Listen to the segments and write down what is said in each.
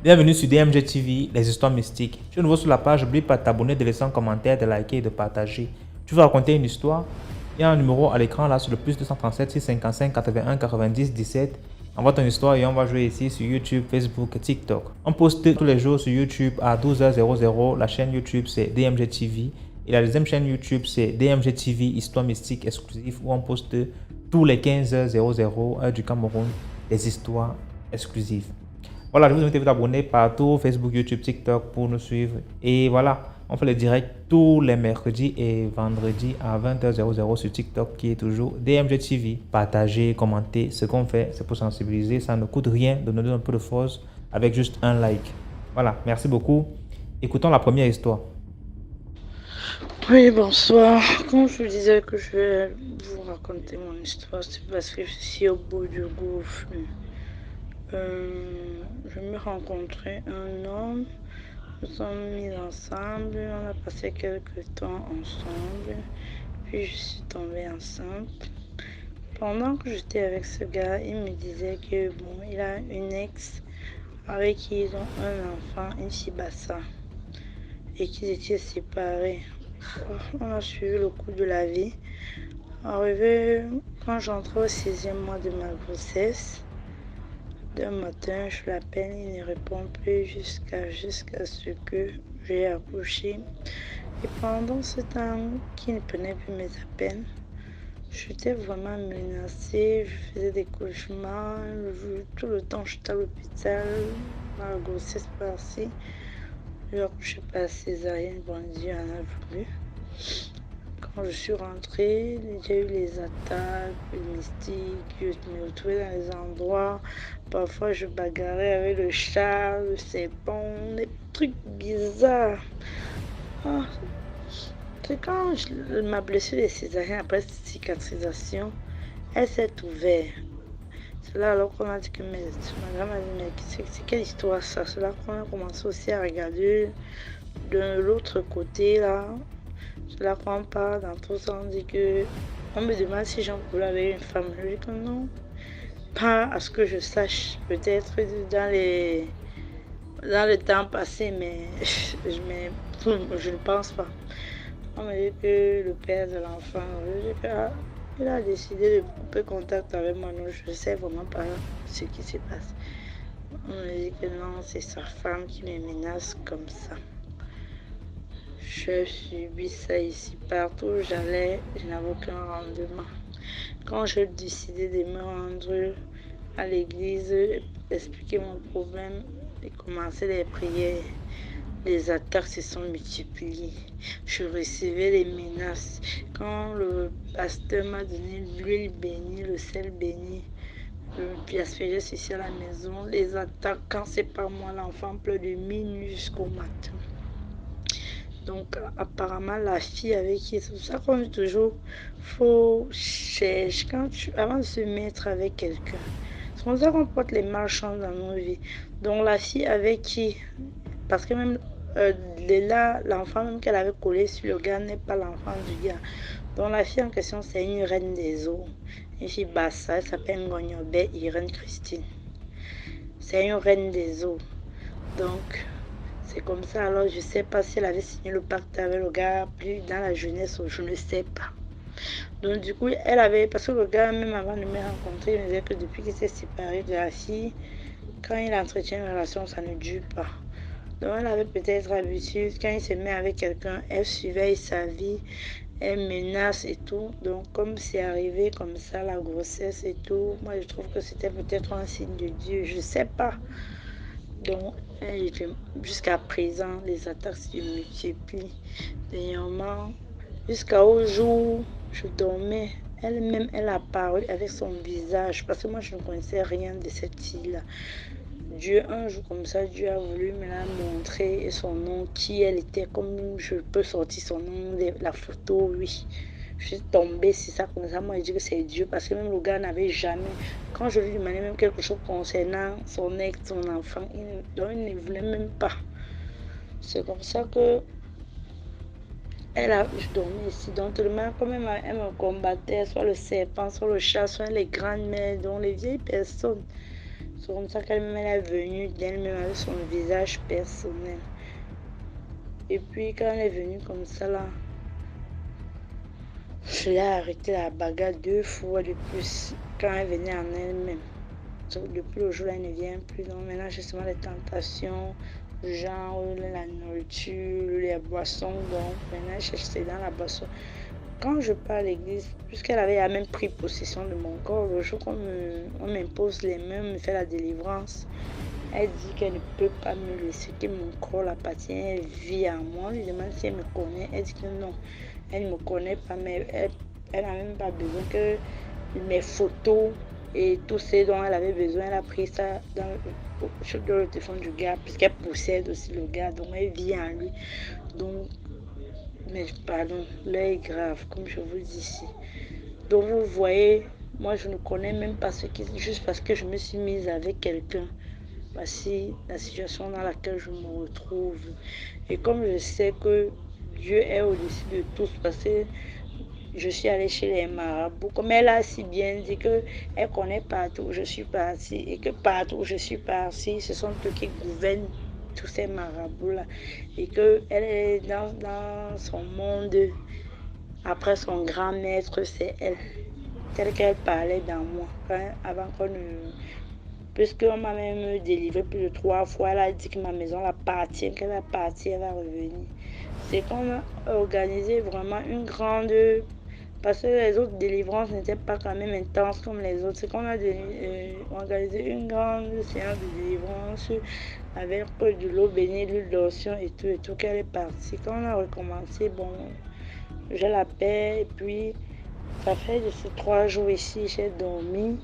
Bienvenue sur DMG TV, les histoires mystiques. Si tu es nouveau sur la page, n'oublie pas de t'abonner, de laisser un commentaire, de liker et de partager. Tu veux raconter une histoire? Il y a un numéro à l'écran là sur le plus 237 655 81 90 17. Envoie ton histoire et on va jouer ici sur YouTube, Facebook, TikTok. On poste tous les jours sur YouTube à 12h00. La chaîne YouTube c'est DMG TV. Et la deuxième chaîne YouTube c'est DMG TV, histoire mystique exclusive, où on poste tous les 15h00 heure du Cameroun des histoires exclusives. Voilà, je vous invite à vous abonner partout, Facebook, YouTube, TikTok pour nous suivre. Et voilà, on fait le direct tous les mercredis et vendredis à 20h00 sur TikTok qui est toujours DMG TV. Partagez, commentez, ce qu'on fait, c'est pour sensibiliser. Ça ne coûte rien de nous donner un peu de force avec juste un like. Voilà, merci beaucoup. Écoutons la première histoire. Oui, bonsoir. Quand je vous disais que je vais vous raconter mon histoire, c'est parce que je suis au bout du gouffre. Je me rencontrais un homme, nous sommes mis ensemble, on a passé quelques temps ensemble, puis je suis tombée enceinte. Pendant que j'étais avec ce gars, il me disait que bon, il a une ex avec qui ils ont un enfant, une Shibasa, et qu'ils étaient séparés. On a suivi le cours de la vie. Arrivé, quand j'entrais au 6e mois de ma grossesse, d'un matin, je l'appelle, il ne répond plus jusqu'à ce que j'ai accouché. Et pendant ce temps qu'il ne prenait plus mes appels, j'étais vraiment menacée, je faisais des cauchemars, tout le temps j'étais à l'hôpital, ma grossesse passée. Je n'ai accouché par césarienne, bon Dieu en a voulu. Quand je suis rentrée, j'ai eu les attaques mystiques, je me retrouvais dans les endroits, parfois je bagarrais avec le chat, le serpent, des trucs bizarres. Ah, c'est quand ma blessure de césarienne, après cette cicatrisation, elle s'est ouverte. C'est là alors qu'on a dit que ma grand m'a dit, mais c'est quelle histoire ça? C'est là qu'on a commencé aussi à regarder de l'autre côté là. C'est là qu'on parle dans tout ça, on dit que on me demande si j'en voulais avec une femme. Je dis que non, pas à ce que je sache, peut-être dans le temps passé, mais je ne pense pas. On me dit que le père de l'enfant, il a décidé de couper contact avec moi. Non, je ne sais vraiment pas ce qui se passe. On me dit que non, c'est sa femme qui me menace comme ça. Je subis ça ici, partout où j'allais, je n'avais aucun rendement. Quand j'ai décidé de me rendre à l'église, expliquer mon problème et commencer les prières, les attaques se sont multipliées. Je recevais les menaces. Quand le pasteur m'a donné l'huile bénie, le sel béni, puis asperger ceci à la maison, les attaques, quand c'est pas moi, l'enfant pleure de minuit jusqu'au matin. Donc, apparemment, la fille avec qui, c'est pour ça qu'on dit toujours, faut chercher avant de se mettre avec quelqu'un. C'est comme ça qu'on porte les malchances dans nos vies. Donc, la fille avec qui, parce que même là, l'enfant même qu'elle avait collé sur le gars n'est pas l'enfant du gars. Donc, la fille en question, c'est une reine des eaux. Une fille bassa, elle s'appelle Ngonyobé Irène Christine. C'est une reine des eaux. Donc, c'est comme ça, alors je ne sais pas si elle avait signé le pacte avec le gars plus dans la jeunesse ou je ne sais pas. Donc du coup, elle avait, parce que le gars, même avant de me rencontrer, il me disait que depuis qu'il s'est séparé de la fille, quand il entretient une relation, ça ne dure pas. Donc elle avait peut-être l'habitude, quand il se met avec quelqu'un, elle surveille sa vie, elle menace et tout. Donc comme c'est arrivé comme ça, la grossesse et tout, moi je trouve que c'était peut-être un signe de Dieu, je ne sais pas. Donc, jusqu'à présent, les attaques se multiplient. Dernièrement, jusqu'au jour où je dormais, elle-même, elle a apparu avec son visage, parce que moi, je ne connaissais rien de cette fille-là. Dieu, un jour comme ça, Dieu a voulu me la montrer et son nom, qui elle était, comme je peux sortir son nom, la photo, oui. Je suis tombée sur ça comme ça. Moi, je dis que c'est Dieu parce que même le gars n'avait jamais. Quand je lui demandais même quelque chose concernant son ex, son enfant, il ne voulait même pas. C'est comme ça que Je dormais ici. Donc, tellement, comme elle me combattait, soit le serpent, soit le chat, soit les grandes mères, dont les vieilles personnes. C'est comme ça qu'elle-même elle est venue d'elle-même avec son visage personnel. Et puis, quand elle est venue comme ça, là, je l'ai arrêté la bagarre 2 fois de plus quand elle venait en elle-même. Depuis le jour là, elle ne vient plus. Donc maintenant, j'ai seulement les tentations, genre la nourriture, les boissons. Donc maintenant, je cherche dans la boisson. Quand je pars à l'église, puisqu'elle avait même pris possession de mon corps, le jour qu'on m'impose les mains, me fait la délivrance, elle dit qu'elle ne peut pas me laisser, que mon corps l'appartient, elle vit en moi. Je lui demande si elle me connaît. Elle dit que non, elle ne me connaît pas, mais elle n'a même pas besoin que mes photos et tout ce dont elle avait besoin. Elle a pris ça dans le téléphone du gars, puisqu'elle possède aussi le gars, donc elle vit en lui. Donc, mais pardon, l'heure est grave, comme je vous dis ici. Donc vous voyez, moi je ne connais même pas ce qui, juste parce que je me suis mise avec quelqu'un. Voici la situation dans laquelle je me retrouve. Et comme je sais que Dieu est au-dessus de tous, parce que je suis allée chez les marabouts, comme elle a si bien dit qu'elle connaît partout où je suis partie et que partout où je suis partie, ce sont eux qui gouvernent tous ces marabouts-là. Et qu'elle est dans son monde, après son grand maître, c'est elle. Telle qu'elle parlait dans moi, avant qu'on ne... Puisqu'on m'a même délivré plus de 3 fois, elle a dit que ma maison l'appartient, qu'elle va partir, elle va revenir. C'est qu'on a organisé vraiment une grande... Parce que les autres délivrances n'étaient pas quand même intenses comme les autres. C'est qu'on a organisé une grande séance de délivrance avec de l'eau bénie, l'huile d'onction et tout, qu'elle est partie. Quand on a recommencé, bon, j'ai la paix et puis ça fait de ces 3 jours ici, j'ai dormi.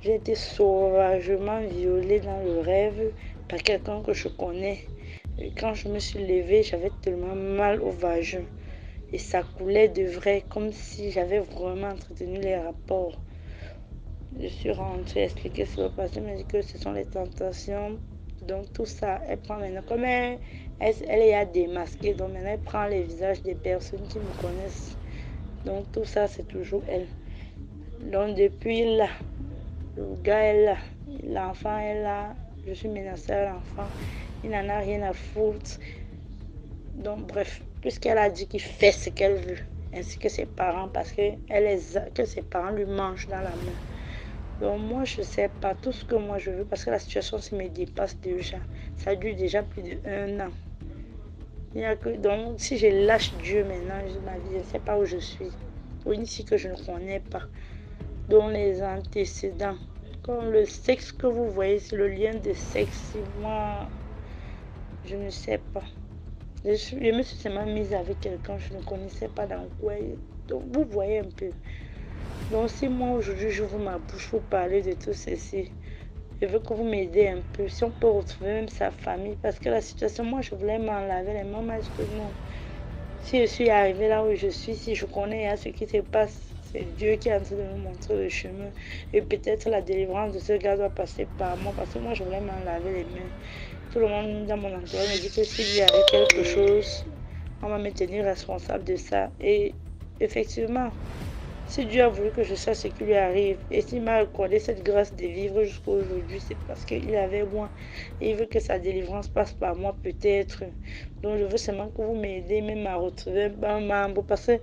J'ai été sauvagement violée dans le rêve par quelqu'un que je connais. Et quand je me suis levée, j'avais tellement mal au vagin. Et ça coulait de vrai, comme si j'avais vraiment entretenu les rapports. Je suis rentrée expliquer ce qui s'est passé. Elle m'a dit que ce sont les tentations. Donc tout ça, elle prend maintenant. Comme elle est à démasquer, donc maintenant elle prend les visages des personnes qui me connaissent. Donc tout ça, c'est toujours elle. Donc depuis là, le gars est là, l'enfant est là, je suis menacée à l'enfant, il n'en a rien à foutre. Donc bref, puisqu'elle a dit qu'il fait ce qu'elle veut, ainsi que ses parents, parce que ses parents lui mangent dans la main. Donc moi, je ne sais pas tout ce que moi je veux, parce que la situation se me dépasse déjà. Ça dure déjà plus d'1 an. Il y a que, donc si je lâche Dieu maintenant, ma vie, je ne sais pas où je suis. Ou ici que je ne connais pas. Donc les antécédents. Comme le sexe que vous voyez, c'est le lien de sexe. Moi, je ne sais pas. Je me suis seulement mise avec quelqu'un, je ne connaissais pas dans quoi. Donc, vous voyez un peu. Donc, si moi, aujourd'hui, j'ouvre ma bouche pour parler de tout ceci, je veux que vous m'aidez un peu. Si on peut retrouver même sa famille. Parce que la situation, moi, je voulais m'en laver les mains, mais je dis non. Si je suis arrivée là où je suis, si je connais ce qui se passe, c'est Dieu qui est en train de nous montrer le chemin. Et peut-être la délivrance de ce gars doit passer par moi. Parce que moi, je voulais m'en laver les mains. Tout le monde dans mon entourage me dit que s'il y avait quelque chose, on va me tenir responsable de ça. Et effectivement, si Dieu a voulu que je sache ce qui lui arrive, et s'il m'a accordé cette grâce de vivre jusqu'à aujourd'hui, c'est parce qu'il avait moi. Et il veut que sa délivrance passe par moi peut-être. Donc je veux seulement que vous m'aidez même à retrouver un membre. Parce que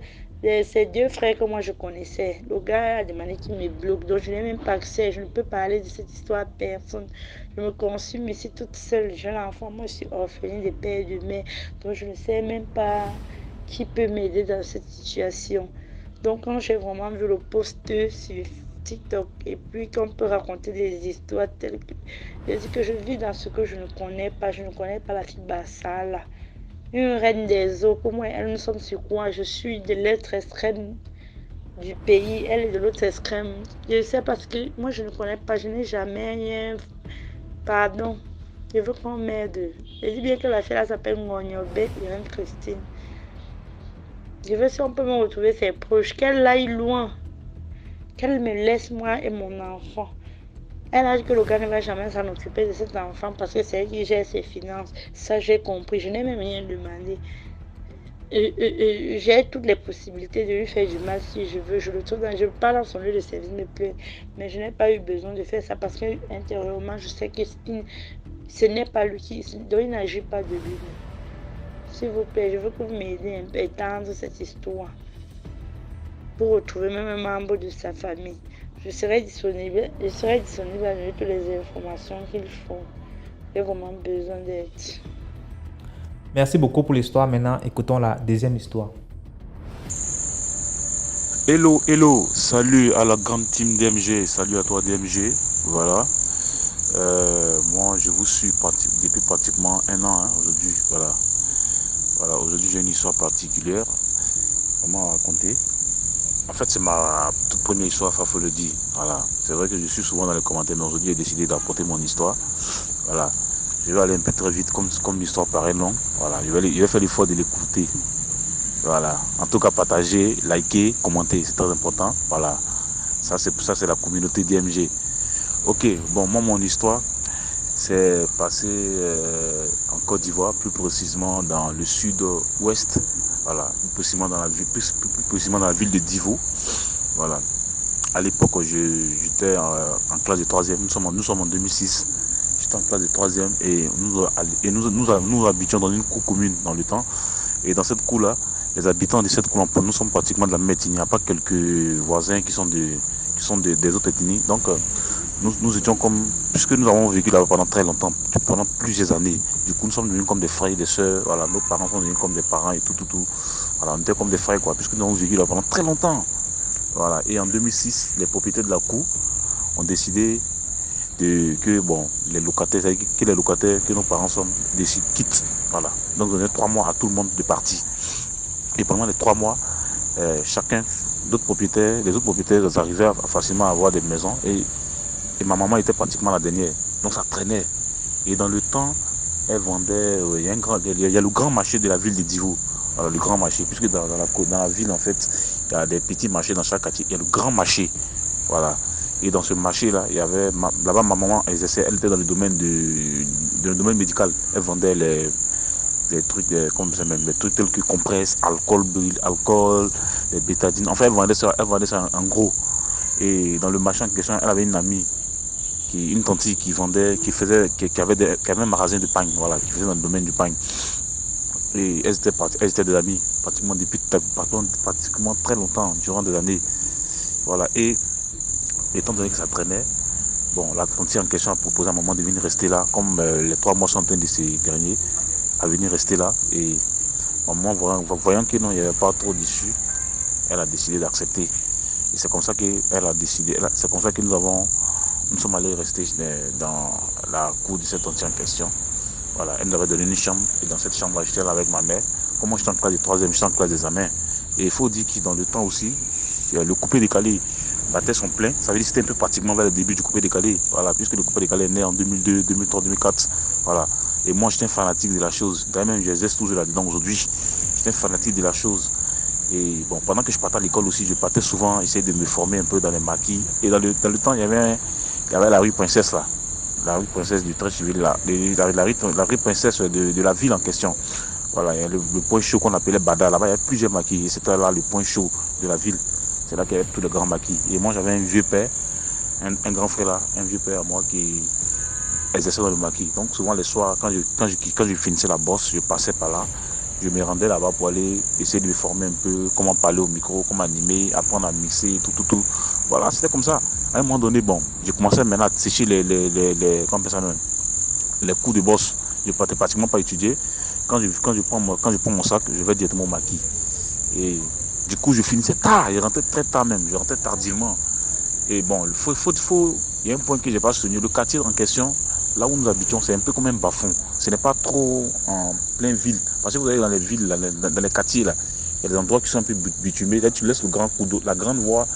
c'est 2 frères que moi je connaissais. Le gars a demandé qu'il me bloque. Donc je n'ai même pas accès. Je ne peux parler de cette histoire à personne. Je me consume ici toute seule. Jeune enfant, moi je suis orpheline de père et de mère. Donc je ne sais même pas qui peut m'aider dans cette situation. Donc quand j'ai vraiment vu le post sur TikTok et puis qu'on peut raconter des histoires telles que... Je dis que je vis dans ce que je ne connais pas. Je ne connais pas la fille Bassala. Une reine des eaux. Pour moi, elle nous sommes sur quoi? Je suis de l'être extrême du pays. Elle est de l'autre extrême. Je sais parce que moi, je ne connais pas. Je n'ai jamais rien... Pardon. Je veux qu'on m'aide. Je dis bien que la fille là s'appelle Ngonyobe Irène Christine. Je veux si on peut me retrouver ses proches. Qu'elle aille loin. Qu'elle me laisse moi et mon enfant. Elle a dit que le gars ne va jamais s'en occuper de cet enfant parce que c'est elle qui gère ses finances. Ça, j'ai compris. Je n'ai même rien demandé. j'ai toutes les possibilités de lui faire du mal si je veux. Je le trouve je parle dans son lieu de service me plaît, mais je n'ai pas eu besoin de faire ça parce que intérieurement je sais que ce n'est pas lui donc il n'agit pas de lui. S'il vous plaît, je veux que vous m'aidiez un peu à étendre cette histoire pour retrouver même un membre de sa famille. Je serai disponible à donner toutes les informations qu'il faut. J'ai vraiment besoin d'aide. Merci beaucoup pour l'histoire. Maintenant, écoutons la deuxième histoire. Hello, hello, salut à la grande team DMG, salut à toi DMG, voilà. Moi je vous suis depuis pratiquement un an aujourd'hui, voilà. Voilà, aujourd'hui j'ai une histoire particulière, on m'a raconté. En fait c'est ma toute première histoire, il faut le dire, voilà. C'est vrai que je suis souvent dans les commentaires, mais aujourd'hui j'ai décidé d'apporter mon histoire, voilà. Je vais aller un peu très vite, comme l'histoire paraît longue, voilà. Je vais faire l'effort de l'écouter. Voilà. En tout cas, partager, liker, commenter, c'est très important. Voilà. Ça, c'est la communauté DMG. Ok, bon, moi, mon histoire, c'est passé en Côte d'Ivoire, plus précisément dans le sud-ouest. Voilà. Plus précisément dans la ville de Divo. Voilà. À l'époque, j'étais en classe de 3e. Nous sommes en 2006. J'étais en classe de 3e et nous habitions dans une cour commune dans le temps. Et dans cette cour-là, les habitants de cette cour, nous sommes pratiquement de la même ethnie. Il n'y a pas quelques voisins qui sont des autres ethnies. Donc, nous étions comme, puisque nous avons vécu là pendant très longtemps, pendant plusieurs années. Du coup, nous sommes devenus comme des frères et des sœurs. Voilà, nos parents sont devenus comme des parents et tout. Voilà, on était comme des frères, quoi, puisque nous avons vécu là pendant très longtemps. Voilà. Et en 2006, les propriétaires de la cour ont décidé que les locataires, que nos parents quittent. Voilà. Donc, on a 3 mois à tout le monde de partir. Et pendant les 3 mois, les autres propriétaires arrivaient facilement à avoir des maisons. Et ma maman était pratiquement la dernière. Donc ça traînait. Et dans le temps, elle vendait. Il y a le grand marché de la ville de Divo. Alors, le grand marché, puisque dans la ville, en fait, il y a des petits marchés dans chaque quartier. Il y a le grand marché. Voilà. Et dans ce marché-là, il y avait. Là-bas, ma maman exerçait. Elle était dans le domaine médical. Elle vendait les trucs, les trucs tels que compresse, alcool, les bétadines. Enfin, elle vendait ça en gros. Et dans le marché en question, elle avait une amie, une tante qui avait un magasin de pain, voilà, qui faisait dans le domaine du pain. Et elles étaient des amies, pratiquement depuis pratiquement très longtemps, durant des années. Voilà. Et étant donné que ça traînait, la tante en question a proposé à un moment de venir rester là, comme les 3 mois sont en train de se gagner, à venir rester là. Et maman, voyant que non, il n'y avait pas trop d'issue, elle a décidé d'accepter. Et c'est comme ça qu'elle a décidé, c'est comme ça que nous sommes allés rester dans la cour de cette tante en question. Voilà, elle nous avait donné une chambre, et dans cette chambre-là, j'étais là avec ma mère. Comme moi, j'étais en classe de 3e, j'étais en classe d'examen. Et il faut dire que dans le temps aussi, le coupé-décalé battait son plein. Ça veut dire que c'était un peu pratiquement vers le début du coupé-décalé. Voilà, puisque le coupé-décalé est né en 2002, 2003, 2004. Voilà. Et moi, j'étais un fanatique de la chose. D'ailleurs, même, j'exerce toujours là-dedans aujourd'hui. J'étais un fanatique de la chose. Et pendant que je partais à l'école aussi, je partais souvent essayer de me former un peu dans les maquis. Et dans le temps, il y avait la rue Princesse là. La rue Princesse du Treichville là. La rue Princesse de la ville en question. Voilà, il y a le point chaud qu'on appelait Bada. Là-bas, il y a plusieurs maquis. Et c'était là le point chaud de la ville. C'est là qu'il y avait tous les grands maquis. Et moi, j'avais un vieux père, un grand frère là, un vieux père à moi qui exerçait dans le maquis. Donc souvent les soirs, quand je finissais la bosse, je passais par là. Je me rendais là-bas pour aller essayer de me former un peu, comment parler au micro, comment animer, apprendre à mixer, tout. Voilà, c'était comme ça. À un moment donné, j'ai commencé maintenant à sécher les coups de boss. Je ne partais pratiquement pas étudier. Quand je prends mon sac, je vais directement au maquis. Et du coup, je finissais tard, je rentrais très tard même, je rentrais tardivement. Et il y a un point que je n'ai pas souligné, le quartier en question, là où nous habitions, c'est un peu comme un bas-fond. Ce n'est pas trop en pleine ville. Parce que vous allez dans les villes, dans les quartiers, là, il y a des endroits qui sont un peu bitumés. Là, tu laisses le grand coup d'eau, la grande voie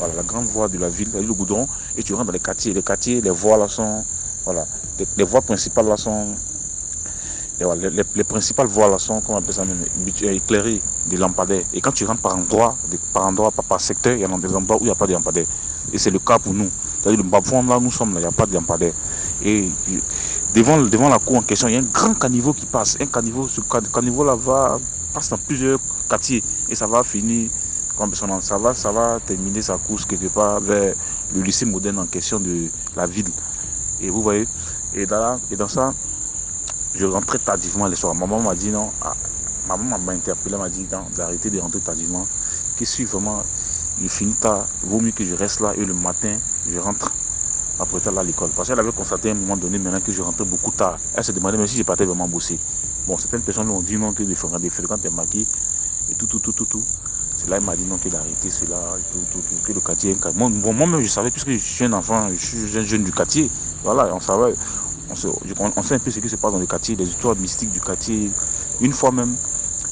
de la ville, le goudron, et tu rentres dans les quartiers. Les quartiers, les voies là sont, voilà, les voies principales là sont, les principales voies là sont, comment on appelle ça même, éclairées, des lampadaires. Et quand tu rentres par endroit, par secteur, il y a des endroits où il n'y a pas de lampadaires. Et c'est le cas pour nous. C'est-à-dire le bas-fond là, nous sommes là, il n'y a pas de lampadaire. Et devant la cour en question, il y a un grand caniveau qui passe. Ce caniveau là va passe dans plusieurs quartiers et ça va finir comme ça va terminer sa course quelque part vers le lycée moderne en question de la ville. Et vous voyez, et dans ça, je rentrais tardivement le soir. Maman m'a dit non, maman m'a interpellé, m'a dit d'arrêter de rentrer tardivement, que si vraiment je finis tard, vaut mieux que je reste là et le matin, je rentre après ça à l'école. Parce qu'elle avait constaté à un moment donné maintenant que je rentrais beaucoup tard. Elle se demandait même si je partais vraiment bosser. Bon, certaines personnes lui ont dit non, que des fréquentes est maquillé et tout. C'est là elle m'a dit non, qu'il a arrêté cela, que le quartier est un quartier. Moi-même, je savais, puisque je suis un enfant, je suis un jeune du quartier. Voilà, on savait, on sait un peu ce qui se passe dans le quartier, les histoires mystiques du quartier. Une fois même,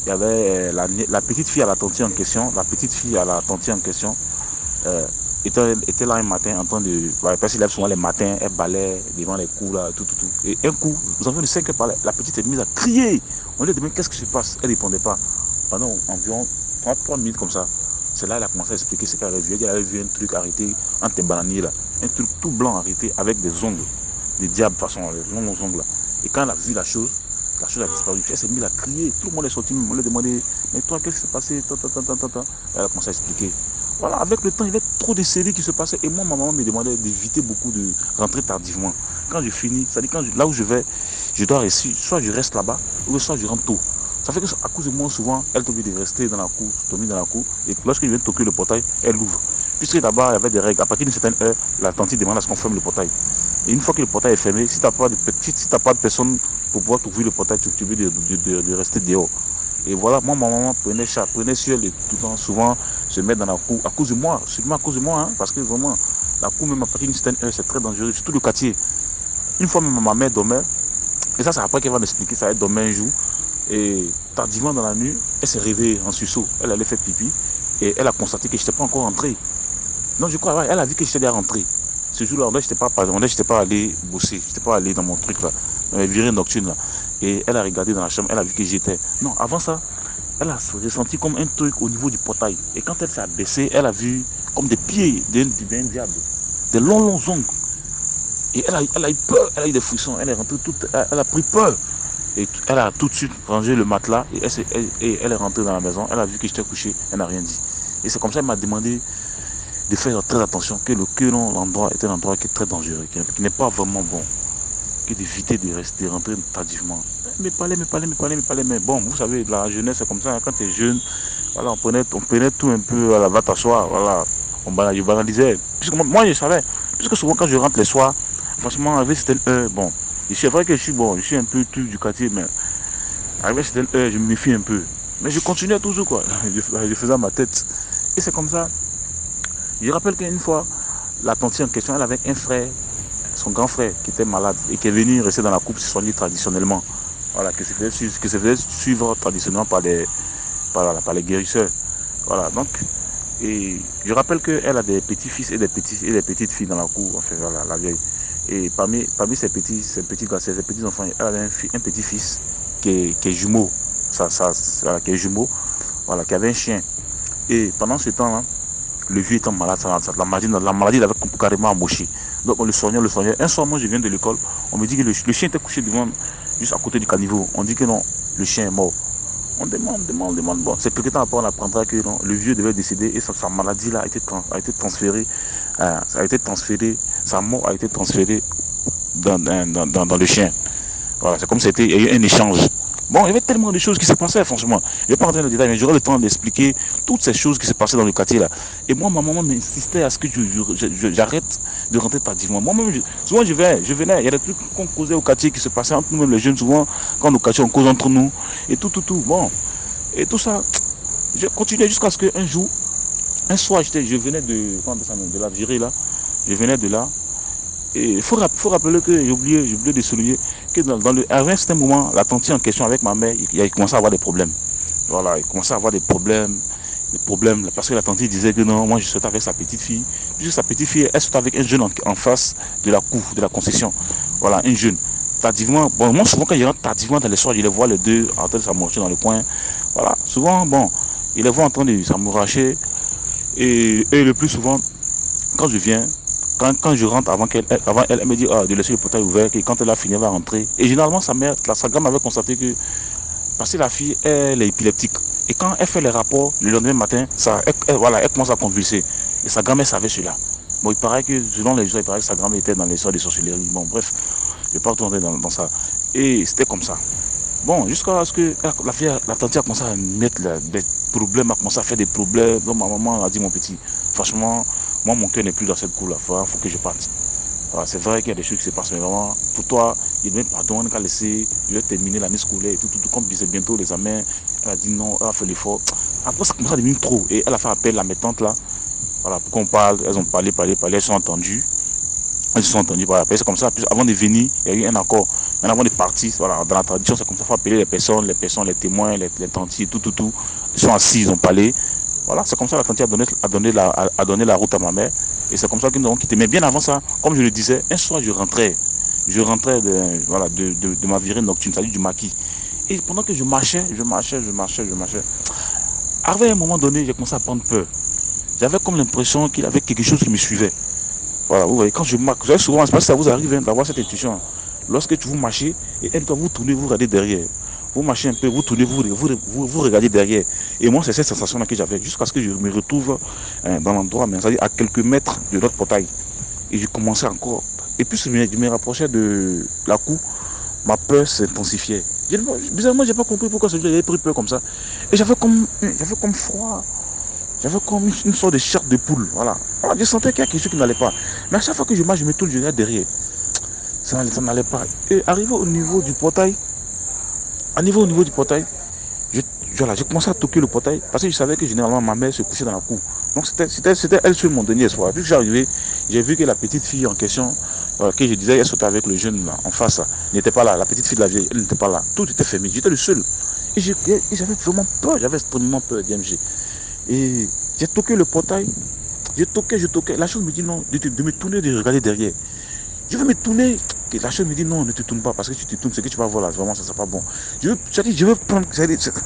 il y avait la petite fille à la tante en question. La petite fille à la tante en question était là un matin en train de. Parce qu'elle lève souvent les matins, elle balait devant les coups, là, tout. Et un coup, nous avons de 5 heures par là, la petite est mise à crier. On lui a demandé qu'est-ce qui se passe. Elle ne répondait pas. Pendant environ 3 minutes comme ça. C'est là qu'elle a commencé à expliquer ce qu'elle avait vu. Elle avait vu un truc arrêté entre tes bananiers là. Un truc tout blanc arrêté avec des ongles. Des diables façon, les longs ongles là. Et quand elle a vu la chose a disparu. Elle s'est mise à crier. Tout le monde est sorti. On lui a demandé mais toi, qu'est-ce qui s'est passé? Elle a commencé à expliquer. Voilà, avec le temps, il y avait trop de séries qui se passaient. Et moi, ma maman me demandait d'éviter beaucoup de rentrer tardivement. Quand je finis, c'est-à-dire là où je vais, je dois rester, soit je reste là-bas, ou soit je rentre tôt. Ça fait qu'à cause de moi, souvent, elle t'oblige de rester dans la cour, dormir dans la cour. Et lorsque je viens de toquer le portail, elle ouvre. Puisque là-bas, il y avait des règles. À partir d'une certaine heure, la tante demande à ce qu'on ferme le portail. Et une fois que le portail est fermé, si tu n'as pas de personne pour pouvoir t'ouvrir le portail, tu es obligé de rester dehors. Et voilà, moi, ma maman prenait sur elle et tout le temps, souvent, se mettre dans la cour, à cause de moi, seulement à cause de moi, hein, parce que vraiment, la cour, même à partir d'une certaine heure, c'est très dangereux, surtout le quartier. Une fois, même ma mère dormait, et ça, c'est après qu'elle va m'expliquer, ça, elle dormait un jour, et tardivement dans la nuit, elle s'est réveillée en sursaut, elle allait faire pipi, et elle a constaté que je n'étais pas encore rentré. Non, je crois, ouais, elle a vu que j'étais déjà rentré. Ce jour-là, on n'était pas allé bosser, je n'étais pas allé dans mon truc là, dans mes virées nocturnes là. Et elle a regardé dans la chambre, elle a vu que j'étais. Non, avant ça, elle a ressenti comme un truc au niveau du portail. Et quand elle s'est abaissée, elle a vu comme des pieds d'un diable, des longs ongles. Et elle a eu peur, elle a eu des frissons, elle est rentrée elle a pris peur. Et elle a tout de suite rangé le matelas et elle est rentrée dans la maison, elle a vu que j'étais couché, elle n'a rien dit. Et c'est comme ça qu'elle m'a demandé de faire très attention, que l'endroit est un endroit qui est très dangereux, qui n'est pas vraiment bon, que d'éviter de rentrer tardivement. Mais bon, vous savez, la jeunesse c'est comme ça, quand tu es jeune, voilà, on prenait tout un peu à la va t'asseoir, voilà, on banalisait. Puisque moi je savais, puisque souvent quand je rentre les soirs, franchement, avec certaines heures, bon, c'est vrai que je suis un peu truc du quartier, mais avec certaines heures, je me méfie un peu. Mais je continuais toujours, quoi, je faisais ma tête. Et c'est comme ça. Je rappelle qu'une fois, la tante en question, elle avait un frère, son grand frère, qui était malade et qui est venu rester dans la coupe se soigner traditionnellement. Voilà, qui se faisait suivre traditionnellement par les guérisseurs. Voilà, donc, et je rappelle qu'elle a des petits-fils et des petites filles dans la cour, enfin, voilà, la vieille. Et parmi ses petits enfants, elle avait un petit-fils qui est jumeau, qui est jumeau, voilà, qui avait un chien. Et pendant ce temps-là, le vieux étant malade, la maladie l'avait carrément embauché. Donc on le soignait. Un soir, moi je viens de l'école, on me dit que le chien était couché devant, juste à côté du caniveau. On dit que non, le chien est mort. On demande. Bon, c'est quelque temps après on apprendra que non, le vieux devait décéder et sa maladie là a été transférée, sa mort a été transférée dans le chien. Voilà, c'est comme si c'était un échange. Bon, il y avait tellement de choses qui se passaient, franchement. Je ne vais pas rentrer dans le détail, mais j'aurai le temps d'expliquer toutes ces choses qui se passaient dans le quartier là. Et moi, ma maman m'insistait à ce que j'arrête de rentrer tardivement. Moi-même, souvent je venais, il y a des trucs qu'on causait au quartier qui se passaient entre nous-mêmes, les jeunes, souvent, quand au quartier, on cause entre nous, et tout. Bon, et tout ça, je continuais jusqu'à ce qu'un jour, un soir, je venais de la virée là, je venais de là. Et il faut rappeler que j'ai oublié de souligner que à un certain moment, la tante en question avec ma mère, il a commencé à avoir des problèmes. Voilà, il commençait à avoir des problèmes, parce que la tante disait que non, moi je sortais avec sa petite fille. Puisque sa petite fille, elle sortait avec un jeune en face de la cour, de la concession. Voilà, un jeune. Tardivement, bon, moi souvent quand je rentre tardivement dans les soirs, je les vois les deux en train de s'amouracher dans le coin. Voilà, souvent, bon, je les vois en train de s'amouracher. Et le plus souvent, quand je viens, quand je rentre avant elle me dit de laisser le portail ouvert et quand elle a fini elle va rentrer. Et généralement sa grand avait constaté que Parce que la fille, elle est épileptique. Et quand elle fait les rapports, le lendemain matin, voilà, elle commence à convulser. Et sa grand-mère savait cela. Bon, il paraît que, selon les gens, il paraît que sa grand-mère était dans les sortes de sorcellerie. Bon, bref, je ne vais pas retourner dans ça. Et c'était comme ça. Bon, jusqu'à ce que la fille, la tante a commencé à mettre des problèmes, a commencé à faire des problèmes. Donc ma maman a dit, mon petit, franchement, moi, mon cœur n'est plus dans cette cour-là. Il faut que je parte. Voilà, c'est vrai qu'il y a des choses qui se passent, mais vraiment, pour toi, il me pardonne qu'à laisser, je vais terminer l'année scolaire et tout, comme je disais bientôt les examens. Elle a dit non, elle a fait l'effort. Après, ça commence à devenir trop. Et elle a fait appel à mes tantes là. Voilà, pour qu'on parle, elles ont parlé, elles sont entendues. Elles se sont entendues, voilà. C'est comme ça. Puis avant de venir, il y a eu un accord. Mais avant de partir, voilà, dans la tradition, c'est comme ça, il faut appeler les personnes, les témoins, les tantiers, tout. Ils sont assis, ils ont parlé. Voilà, c'est comme ça que la tante a donné la route à ma mère. Et c'est comme ça qu'ils nous avons quitté. Mais bien avant ça, comme je le disais, un soir je rentrais de ma virée nocturne, c'est-à-dire du maquis. Et pendant que je marchais. Arrivé à un moment donné, j'ai commencé à prendre peur. J'avais comme l'impression qu'il y avait quelque chose qui me suivait. Voilà, vous voyez, quand je marche, vous savez souvent, c'est parce que ça vous arrive d'avoir cette intuition. Lorsque vous marchez, et elle doit vous tourner, vous regardez derrière. Vous marchez un peu, vous tournez, vous regardez derrière. Et moi, c'est cette sensation-là que j'avais, jusqu'à ce que je me retrouve dans l'endroit, c'est-à-dire à quelques mètres de notre portail. Et je commençais encore. Et puis, je me rapprochais de la cour, ma peur s'intensifiait. Bizarrement, je n'ai pas compris pourquoi j'avais pris peur comme ça. Et j'avais comme froid. J'avais comme une sorte de chair de poule. Voilà. Je sentais qu'il y a quelque chose qui n'allait pas. Mais à chaque fois que je marche, je me tourne, je regarde derrière. Ça n'allait pas. Et arrivé au niveau du portail, j'ai commencé à toquer le portail parce que je savais que généralement ma mère se couchait dans la cour. Donc c'était elle seule mon dernier espoir. Puis que j'arrivais, j'ai vu que la petite fille en question, que je disais, elle sautait avec le jeune là, en face, n'était pas là. La petite fille de la vieille, elle n'était pas là. Tout était fermé. J'étais le seul. Et j'avais vraiment peur, j'avais extrêmement peur d'IMG. Et j'ai toqué le portail. Je toquais. La chose me dit non, de me tourner, de regarder derrière. Je veux me tourner. La chose me dit non, ne te tourne pas, parce que tu te tournes, ce que tu vas voir là, vraiment, ça ne sera pas bon. Je veux prendre,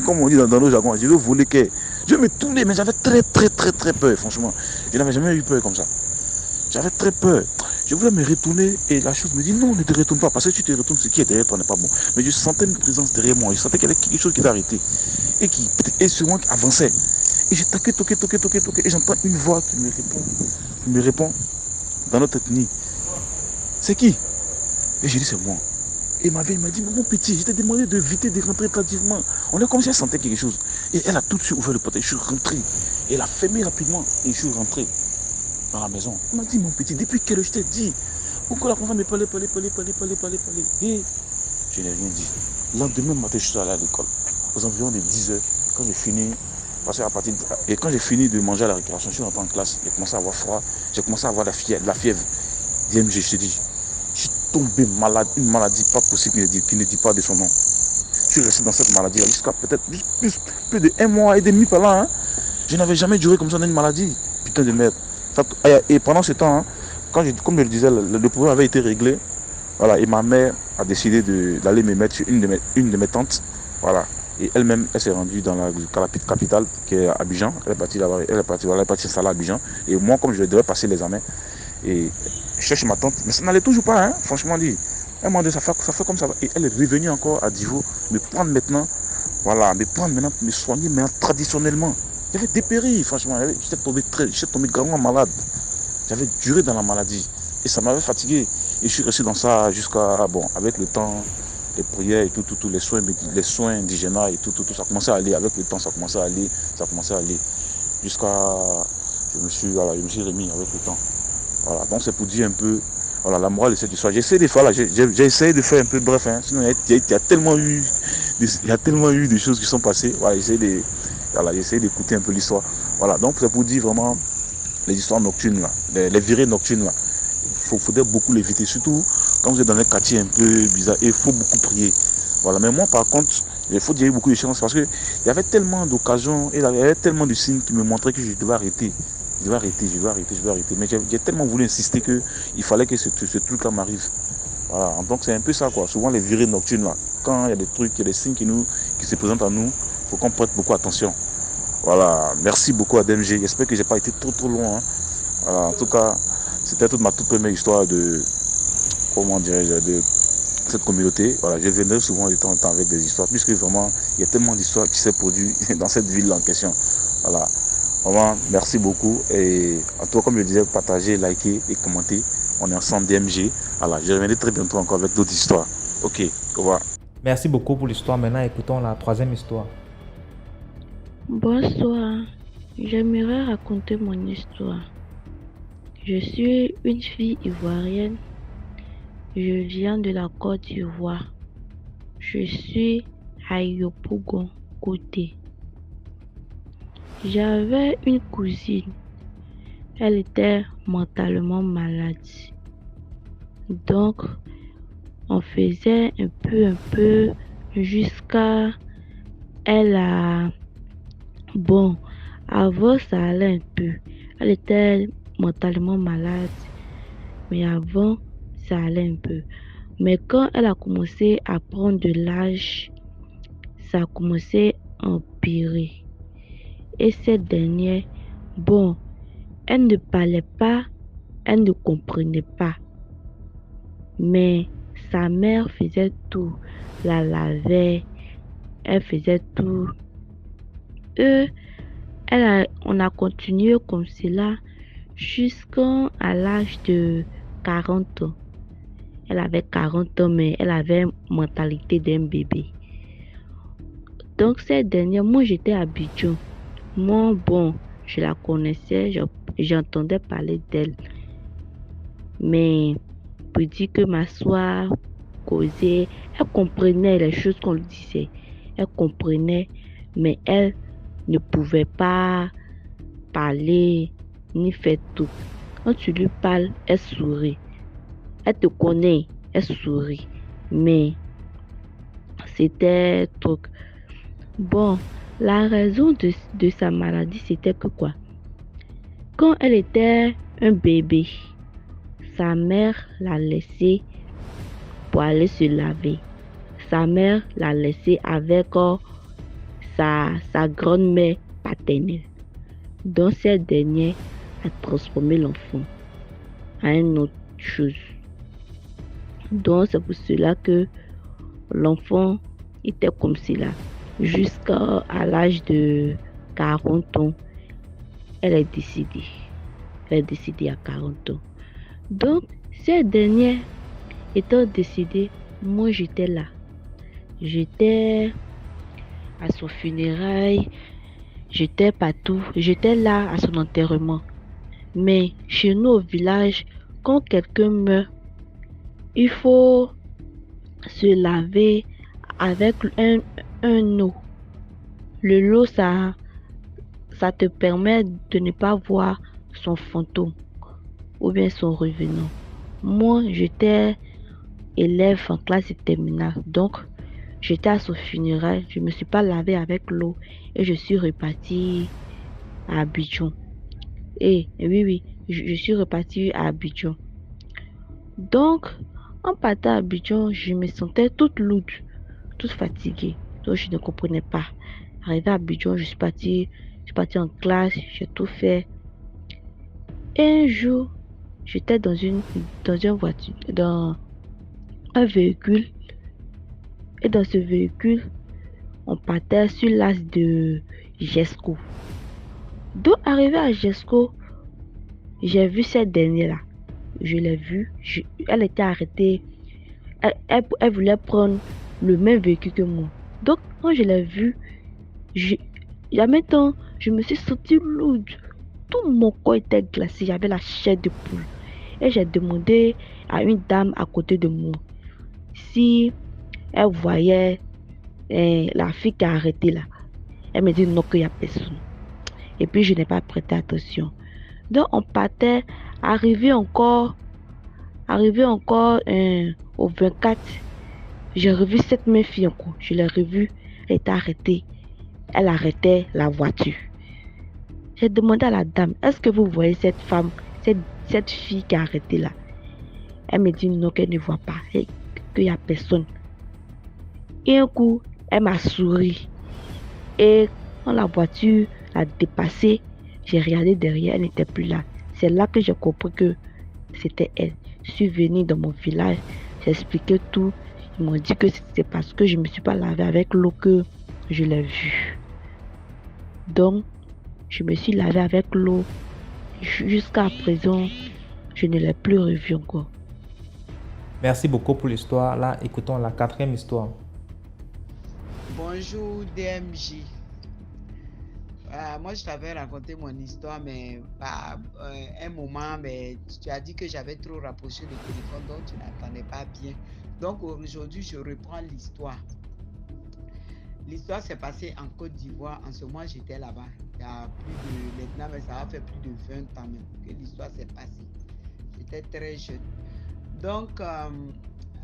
comme on dit dans nos jargons, je veux voler qu'elle. Je veux me tourner, mais j'avais très peur, franchement. Je n'avais jamais eu peur comme ça. J'avais très peur. Je voulais me retourner et la chose me dit non, ne te retourne pas, parce que tu te retournes, ce qui est derrière toi n'est pas bon. Mais je sentais une présence derrière moi, je sentais qu'il y avait quelque chose qui était arrêté et sur moi qui avançait. Et j'ai toqué, et j'entends une voix qui me répond dans notre ethnie. C'est qui? Et j'ai dit c'est moi. Et ma vieille m'a dit, mon petit, je t'ai demandé de éviter de rentrer tardivement. On a comme si elle sentait quelque chose. Et elle a tout de suite ouvert le portail, je suis rentré. Et elle a fermé rapidement et je suis rentré dans la maison. Elle m'a dit, mon petit, depuis quelle heure je t'ai dit? Pourquoi la enfant me parlait? Et je n'ai rien dit. Le lendemain matin, je suis allé à l'école. Aux environs de 10 heures, quand j'ai fini, et quand j'ai fini de manger à la récréation, je suis rentré en classe, j'ai commencé à avoir froid, j'ai commencé à avoir la fièvre. DMG, je te dis, je suis tombé malade, une maladie pas possible qui ne dit pas de son nom. Je suis resté dans cette maladie jusqu'à peut-être plus de 1 mois et demi par là. Hein. Je n'avais jamais duré comme ça dans une maladie. Putain de merde. Et pendant ce temps, hein, comme je le disais, le problème avait été réglé. Voilà, et ma mère a décidé d'aller me mettre chez une de mes tantes. Voilà. Et elle-même, elle s'est rendue dans la capitale, qui est Abidjan. Elle est partie s'installer à Abidjan. Et moi, comme je devais passer l'examen, et je cherche ma tante, mais ça n'allait toujours pas, hein, franchement dit. Elle m'a dit, ça fait comme ça. Et elle est revenue encore à Divo, me prendre maintenant, me soigner, mais traditionnellement. J'avais dépéri, franchement. J'étais tombé grandement malade. J'avais duré dans la maladie. Et ça m'avait fatigué. Et je suis resté dans ça jusqu'à, avec le temps, les prières et tout, les soins indigènes et tout, ça commençait à aller. Avec le temps, ça commençait à aller. Jusqu'à, je me suis remis avec le temps. Voilà, donc c'est pour dire un peu, voilà, la morale de cette histoire. J'ai essayé de faire un peu bref, hein, sinon il y a tellement eu des choses qui sont passées. Voilà, j'ai essayé d'écouter un peu l'histoire. Voilà, donc c'est pour dire vraiment les histoires nocturnes là, les virées nocturnes là. Il faudrait beaucoup l'éviter, surtout quand vous êtes dans un quartier un peu bizarre, et il faut beaucoup prier. Voilà, mais moi par contre, il faut dire beaucoup de chance parce qu'il y avait tellement d'occasions et il y avait tellement de signes qui me montraient que je devais arrêter. Je vais arrêter. Mais j'ai tellement voulu insister qu'il fallait que ce truc-là m'arrive. Voilà, donc c'est un peu ça quoi. Souvent les virées nocturnes là, quand il y a des trucs, il y a des signes qui se présentent à nous, il faut qu'on prête beaucoup attention. Voilà, merci beaucoup à DMG. J'espère que j'ai pas été trop loin. Hein. Voilà, en tout cas, c'était ma toute première histoire de cette communauté. Voilà, je viendrai souvent de temps en temps avec des histoires, puisque vraiment, il y a tellement d'histoires qui s'est produites dans cette ville en question. Voilà. Vraiment, merci beaucoup. Et en tout cas, comme je disais, partagez, likez et commentez. On est ensemble DMG. Voilà, je reviendrai très bientôt encore avec d'autres histoires. Ok, au revoir. Merci beaucoup pour l'histoire. Maintenant, écoutons la troisième histoire. Bonsoir, j'aimerais raconter mon histoire. Je suis une fille ivoirienne. Je viens de la Côte d'Ivoire. Je suis à Yopougon, côté. J'avais une cousine. Elle était mentalement malade. Donc, on faisait un peu jusqu'à elle a... Bon, avant ça allait un peu. Elle était mentalement malade, mais avant ça allait un peu. Mais quand elle a commencé à prendre de l'âge, ça a commencé à empirer. Et cette dernière, bon, elle ne parlait pas, elle ne comprenait pas. Mais sa mère faisait tout, la lavait, elle faisait tout. On a continué comme cela jusqu'à l'âge de 40 ans. Elle avait 40 ans, mais elle avait la mentalité d'un bébé. Donc cette dernière, moi j'étais à Abidjan. Moi, bon, je la connaissais, j'entendais parler d'elle. Mais pour dire que m'asseoir, causer, elle comprenait les choses qu'on lui disait. Elle comprenait, mais elle ne pouvait pas parler ni faire tout. Quand tu lui parles, elle sourit. Elle te connaît, elle sourit. Mais c'était truc. Bon, la raison de sa maladie, c'était que quoi? Quand elle était un bébé, sa mère l'a laissé pour aller se laver. Sa mère l'a laissé avec sa grand-mère paternelle. Donc cette dernière a transformé l'enfant en une autre chose. Donc c'est pour cela que l'enfant était comme cela. Jusqu'à l'âge de 40 ans, elle est décédée. Elle est décédée à 40 ans. Donc cette dernière étant décédée, moi j'étais là. J'étais à son funérail, j'étais partout, j'étais là à son enterrement. Mais chez nous au village, quand quelqu'un meurt, il faut se laver avec un eau. Le lot, ça te permet de ne pas voir son fantôme ou bien son revenant. Moi, j'étais élève en classe terminale, donc j'étais à son funérail, je ne me suis pas lavé avec l'eau et je suis repartie à Abidjan. Et oui, je suis repartie à Abidjan. Donc, en partant à Abidjan, je me sentais toute lourde, toute fatiguée. Donc, je ne comprenais pas. Arrivé à Abidjan, je suis partie en classe, j'ai tout fait. Et un jour, j'étais dans une voiture, dans un véhicule. Et dans ce véhicule, on partait sur l'as de Jesco. Donc, arrivé à Jesco, j'ai vu cette dernière-là. Je l'ai vue. Elle était arrêtée. Elle voulait prendre le même véhicule que moi. Donc, quand je l'ai vue, en même temps, je me suis sentie lourde. Tout mon corps était glacé. J'avais la chair de poule. Et j'ai demandé à une dame à côté de moi si elle voyait la fille qui a arrêté là. Elle me dit non, qu'il n'y a personne. Et puis, je n'ai pas prêté attention. Donc, on partait, arrivé encore au 24. J'ai revu cette même fille encore. Je l'ai revue, elle était arrêtée. Elle arrêtait la voiture. J'ai demandé à la dame, est-ce que vous voyez cette femme, cette fille qui est arrêtée là? Elle me dit non, qu'elle ne voit pas, et qu'il n'y a personne. Et un coup, elle m'a souri. Et quand la voiture l'a dépassée, j'ai regardé derrière, elle n'était plus là. C'est là que j'ai compris que c'était elle. Je suis venue dans mon village, j'ai expliqué tout. Ils m'ont dit que c'est parce que je ne me suis pas lavé avec l'eau que je l'ai vu. Donc, je me suis lavé avec l'eau. Jusqu'à présent, je ne l'ai plus revu encore. Merci beaucoup pour l'histoire. Là, écoutons la 4e histoire. Bonjour DMJ. Moi, je t'avais raconté mon histoire, mais à un moment, mais tu as dit que j'avais trop rapproché le téléphone, donc tu n'entendais pas bien. Donc aujourd'hui, je reprends l'histoire. L'histoire s'est passée en Côte d'Ivoire. En ce moment, j'étais là-bas. Il y a maintenant, mais ça a fait plus de 20 ans même que l'histoire s'est passée. J'étais très jeune. Donc,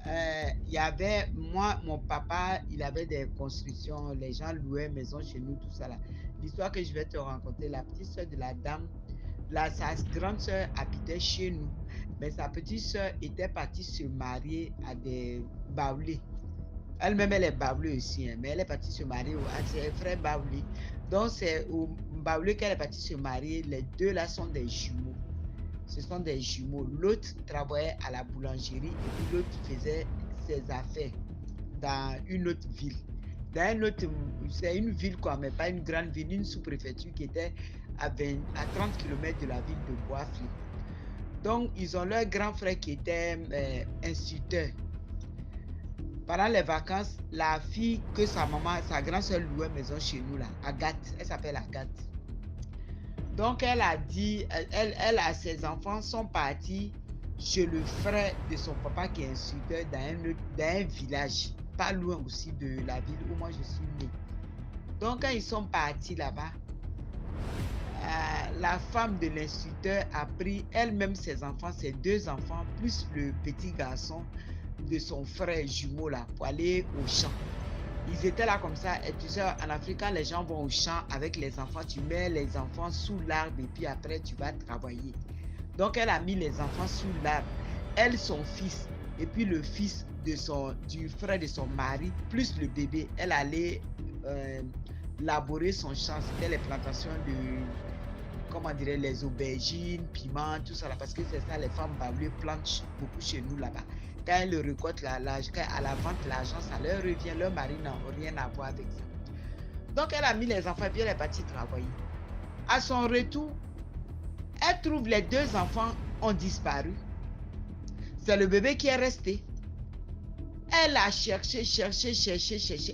il y avait, moi, mon papa, il avait des constructions, les gens louaient maison chez nous, tout ça là. L'histoire que je vais te raconter, la petite soeur de la dame, sa grande soeur habitait chez nous, mais sa petite soeur était partie se marier à des Baoulés. Elle-même, elle est Baoulée aussi, hein, mais elle est partie se marier à ses frères Baoulés. Donc, c'est au Baoulé qu'elle est partie se marier. Les deux là sont des jumeaux. Ce sont des jumeaux. L'autre travaillait à la boulangerie et puis l'autre faisait ses affaires dans une autre ville. C'est une ville quoi, mais pas une grande ville, une sous-préfecture qui était à 30 km de la ville de Boisflé. Donc, ils ont leur grand frère qui était instituteur. Pendant les vacances, la fille que sa maman, sa grande soeur louait maison chez nous là, Agathe, elle s'appelle Agathe. Donc elle a dit, elle a ses enfants sont partis chez le frère de son papa qui est instituteur dans un village, pas loin aussi de la ville où moi je suis née. Donc quand ils sont partis là-bas, la femme de l'instituteur a pris elle-même ses enfants, ses 2 enfants, plus le petit garçon de son frère jumeau là, pour aller au champ. Ils étaient là comme ça, et tu sais, en Afrique, quand les gens vont au champ avec les enfants, tu mets les enfants sous l'arbre et puis après tu vas travailler. Donc elle a mis les enfants sous l'arbre, elle, son fils, et puis le fils du frère de son mari, plus le bébé, elle allait laborer son champ, c'était les plantations de, comment dirait, les aubergines, piments, tout ça là, parce que c'est ça, les femmes baoulées plantent beaucoup chez nous là-bas. Quand elles récoltent quand à la vente, l'argent, ça leur revient, leur mari n'a rien à voir avec ça. Donc elle a mis les enfants et puis elle est partie travailler. À son retour, elle trouve les 2 enfants ont disparu. C'est le bébé qui est resté. Elle a cherché,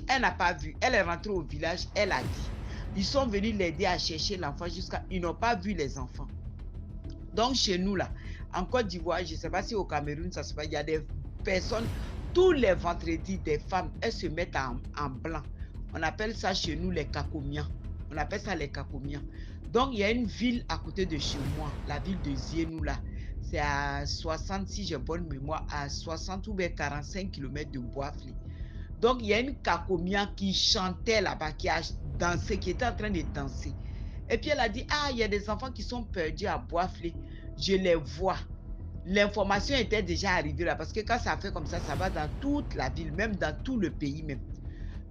elle n'a pas vu. Elle est rentrée au village, elle a dit. Ils sont venus l'aider à chercher l'enfant jusqu'à... Ils n'ont pas vu les enfants. Donc chez nous là, en Côte d'Ivoire, je ne sais pas si au Cameroun ça se passe, il y a des personnes, tous les vendredis, des femmes, elles se mettent en blanc. On appelle ça chez nous les kakomians. On appelle ça les kakomians. Donc il y a une ville à côté de chez moi, la ville de Zienou là. C'est à 60, si j'ai bonne mémoire, à 60 ou bien 45 km de Boisflé. Donc il y a une kakomia qui chantait là-bas, qui a dansé, qui était en train de danser. Et puis elle a dit, ah, il y a des enfants qui sont perdus à Boisflé. Je les vois. L'information était déjà arrivée là, parce que quand ça fait comme ça, ça va dans toute la ville, même dans tout le pays même.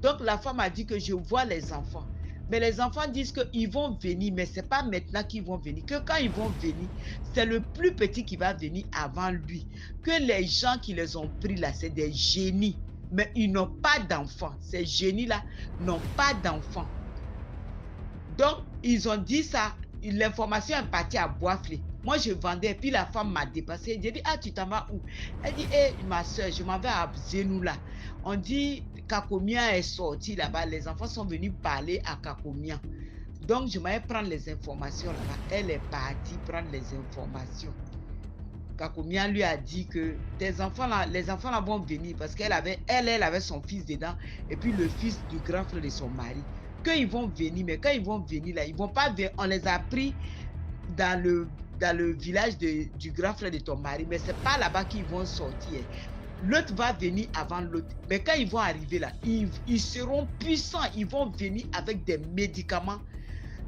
Donc la femme a dit que je vois les enfants. Mais les enfants disent qu'ils vont venir, mais ce n'est pas maintenant qu'ils vont venir. Que quand ils vont venir, c'est le plus petit qui va venir avant lui. Que les gens qui les ont pris là, c'est des génies. Mais ils n'ont pas d'enfants. Ces génies-là n'ont pas d'enfants. Donc, ils ont dit ça. L'information est partie à Boisflé. Moi, je vendais. Et puis, la femme m'a dépassé. J'ai dit, ah, tu t'en vas où? Elle dit, hé, ma soeur, je m'en vais à Zienou là. On dit, Kakomia est sorti là-bas. Les enfants sont venus parler à Kakomia. Donc, je m'allais prendre les informations là-bas. Elle est partie prendre les informations. Kakomia lui a dit que tes enfants là, les enfants là vont venir parce qu'elle avait, elle avait son fils dedans et puis le fils du grand frère de son mari. Qu'ils vont venir, mais quand ils vont venir là, ils vont pas venir. On les a pris dans le village du grand frère de ton mari, mais c'est pas là-bas qu'ils vont sortir. L'autre va venir avant l'autre. Mais quand ils vont arriver là, ils seront puissants. Ils vont venir avec des médicaments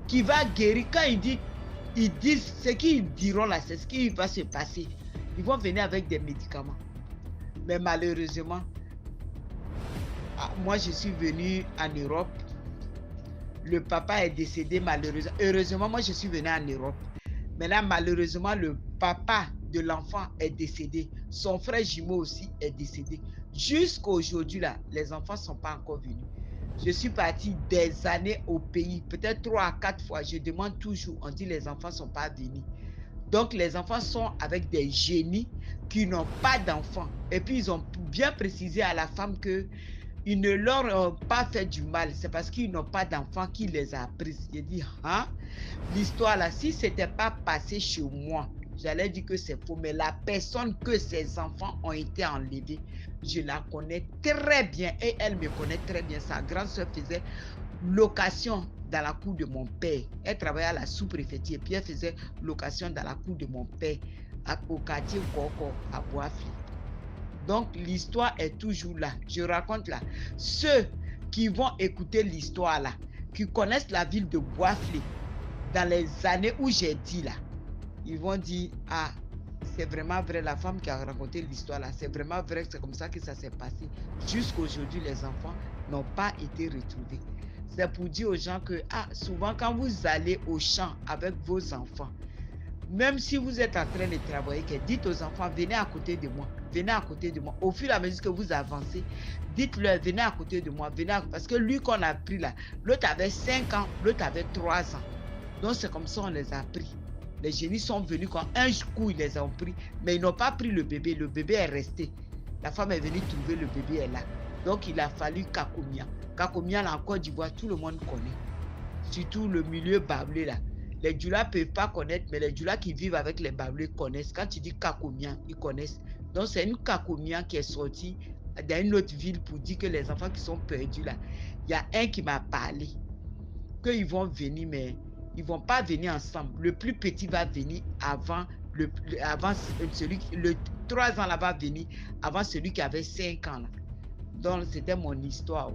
qui va guérir. Quand ils disent ce qu'ils diront là, c'est ce qui va se passer. Ils vont venir avec des médicaments. Mais malheureusement, moi je suis venu en Europe. Le papa est décédé malheureusement. Heureusement, moi je suis venu en Europe. Maintenant, malheureusement, le papa de l'enfant est décédé. Son frère jumeau aussi est décédé. Jusqu'à aujourd'hui, là, les enfants ne sont pas encore venus. Je suis partie des années au pays, peut-être 3 à 4 fois. Je demande toujours, on dit les enfants ne sont pas venus. Donc, les enfants sont avec des génies qui n'ont pas d'enfants. Et puis, ils ont bien précisé à la femme qu'ils ne leur ont pas fait du mal. C'est parce qu'ils n'ont pas d'enfants qu'il les a prises. J'ai dit, hein? L'histoire là, si ce n'était pas passé chez moi, j'allais dire que c'est faux. Mais la personne que ces enfants ont été enlevés, je la connais très bien. Et elle me connaît très bien. Sa grande soeur faisait location dans la cour de mon père. Elle travaillait à la sous-préfecture et puis elle faisait location dans la cour de mon père au quartier Koko à Boisfli. Donc l'histoire est toujours là. Je raconte là. Ceux qui vont écouter l'histoire là, qui connaissent la ville de Boisfli dans les années où j'ai dit là, ils vont dire, ah, c'est vraiment vrai, la femme qui a raconté l'histoire là, c'est vraiment vrai, c'est comme ça que ça s'est passé. Jusqu'à aujourd'hui, les enfants n'ont pas été retrouvés. C'est pour dire aux gens que, souvent quand vous allez au champ avec vos enfants, même si vous êtes en train de travailler, dites aux enfants, venez à côté de moi, venez à côté de moi. Au fur et à mesure que vous avancez, dites-leur, venez à côté de moi, parce que lui qu'on a pris là, l'autre avait 5 ans, l'autre avait 3 ans. Donc c'est comme ça on les a pris. Les génies sont venus quand un coup ils les ont pris, mais ils n'ont pas pris le bébé est resté. La femme est venue trouver le bébé est là. Donc il a fallu Kakomia. Kakomia en Côte d'Ivoire, tout le monde connaît. Surtout le milieu Bablé là. Les Djoula ne peuvent pas connaître, mais les Djoula qui vivent avec les Bablés connaissent. Quand tu dis Kakomia, ils connaissent. Donc c'est une Kakomia qui est sortie dans une autre ville pour dire que les enfants qui sont perdus là, il y a un qui m'a parlé qu'ils vont venir, mais ils ne vont pas venir ensemble. Le plus petit va venir avant celui qui, le 3 ans là va venir avant celui qui avait 5 ans là. Donc c'était mon histoire.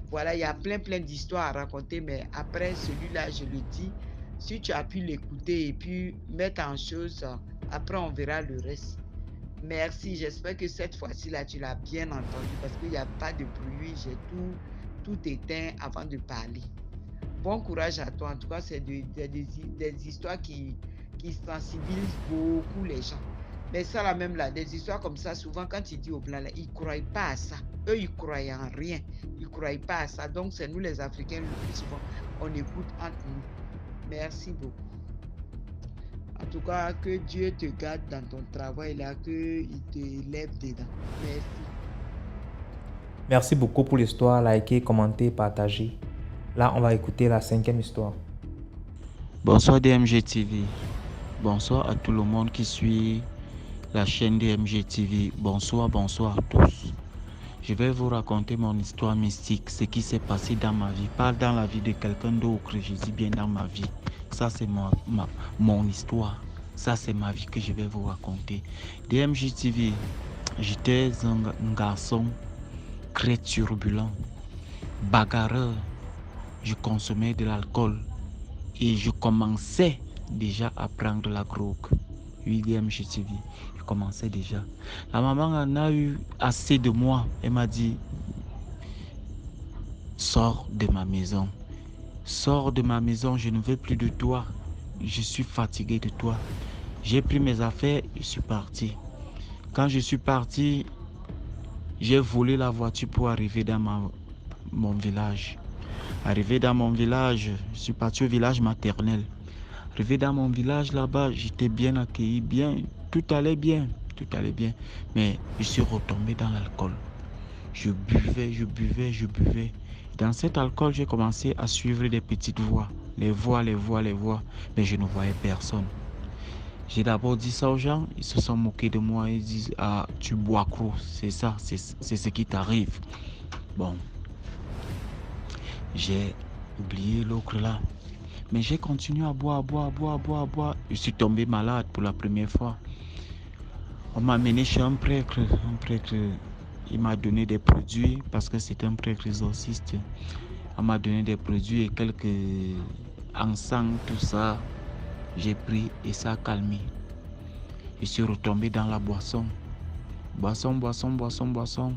Voilà, il y a plein d'histoires à raconter, mais après celui-là, je le dis, si tu as pu l'écouter et puis mettre en chose, après on verra le reste. Merci, j'espère que cette fois-ci là, tu l'as bien entendu parce qu'il n'y a pas de bruit, j'ai tout éteint avant de parler. Bon courage à toi, en tout cas c'est des histoires qui sensibilisent beaucoup les gens. Mais ça là même là, des histoires comme ça, souvent quand tu dis aux Blancs là, ils ne croient pas à ça. Eux ils croient en rien, ils ne croient pas à ça. Donc c'est nous les Africains le plus souvent, on écoute entre nous. Merci beaucoup. En tout cas, que Dieu te garde dans ton travail là, qu'il te lève dedans. Merci. Merci beaucoup pour l'histoire, likez, commentez, partagez. Là, on va écouter la 5e histoire. Bonsoir DMG TV. Bonsoir à tout le monde qui suit la chaîne DMG TV. Bonsoir à tous. Je vais vous raconter mon histoire mystique, ce qui s'est passé dans ma vie. Pas dans la vie de quelqu'un d'autre, je dis bien dans ma vie. Ça, c'est mon histoire. Ça, c'est ma vie que je vais vous raconter. DMG TV, j'étais un garçon très turbulent, bagarreur. Je consommais de l'alcool et je commençais déjà à prendre la drogue. Oui, DMG TV, je commençais déjà. La maman en a eu assez de moi. Elle m'a dit, sors de ma maison. Sors de ma maison, je ne veux plus de toi. Je suis fatigué de toi. J'ai pris mes affaires et je suis parti. Quand je suis parti, j'ai volé la voiture pour arriver dans mon village. Arrivé dans mon village, je suis parti au village maternel. Arrivé dans mon village là-bas, j'étais bien accueilli, bien, tout allait bien. Mais je suis retombé dans l'alcool. Je buvais. Dans cet alcool, j'ai commencé à suivre des petites voix. Les voix. Mais je ne voyais personne. J'ai d'abord dit ça aux gens, ils se sont moqués de moi. Ils disent, ah, tu bois gros, c'est ça, c'est ce qui t'arrive. Bon. J'ai oublié l'autre là. Mais j'ai continué à boire. Je suis tombé malade pour la première fois. On m'a amené chez un prêtre. Il m'a donné des produits parce que c'est un prêtre exorciste. On m'a donné des produits et quelques encens, tout ça. J'ai pris et ça a calmé. Je suis retombé dans la boisson. Boisson.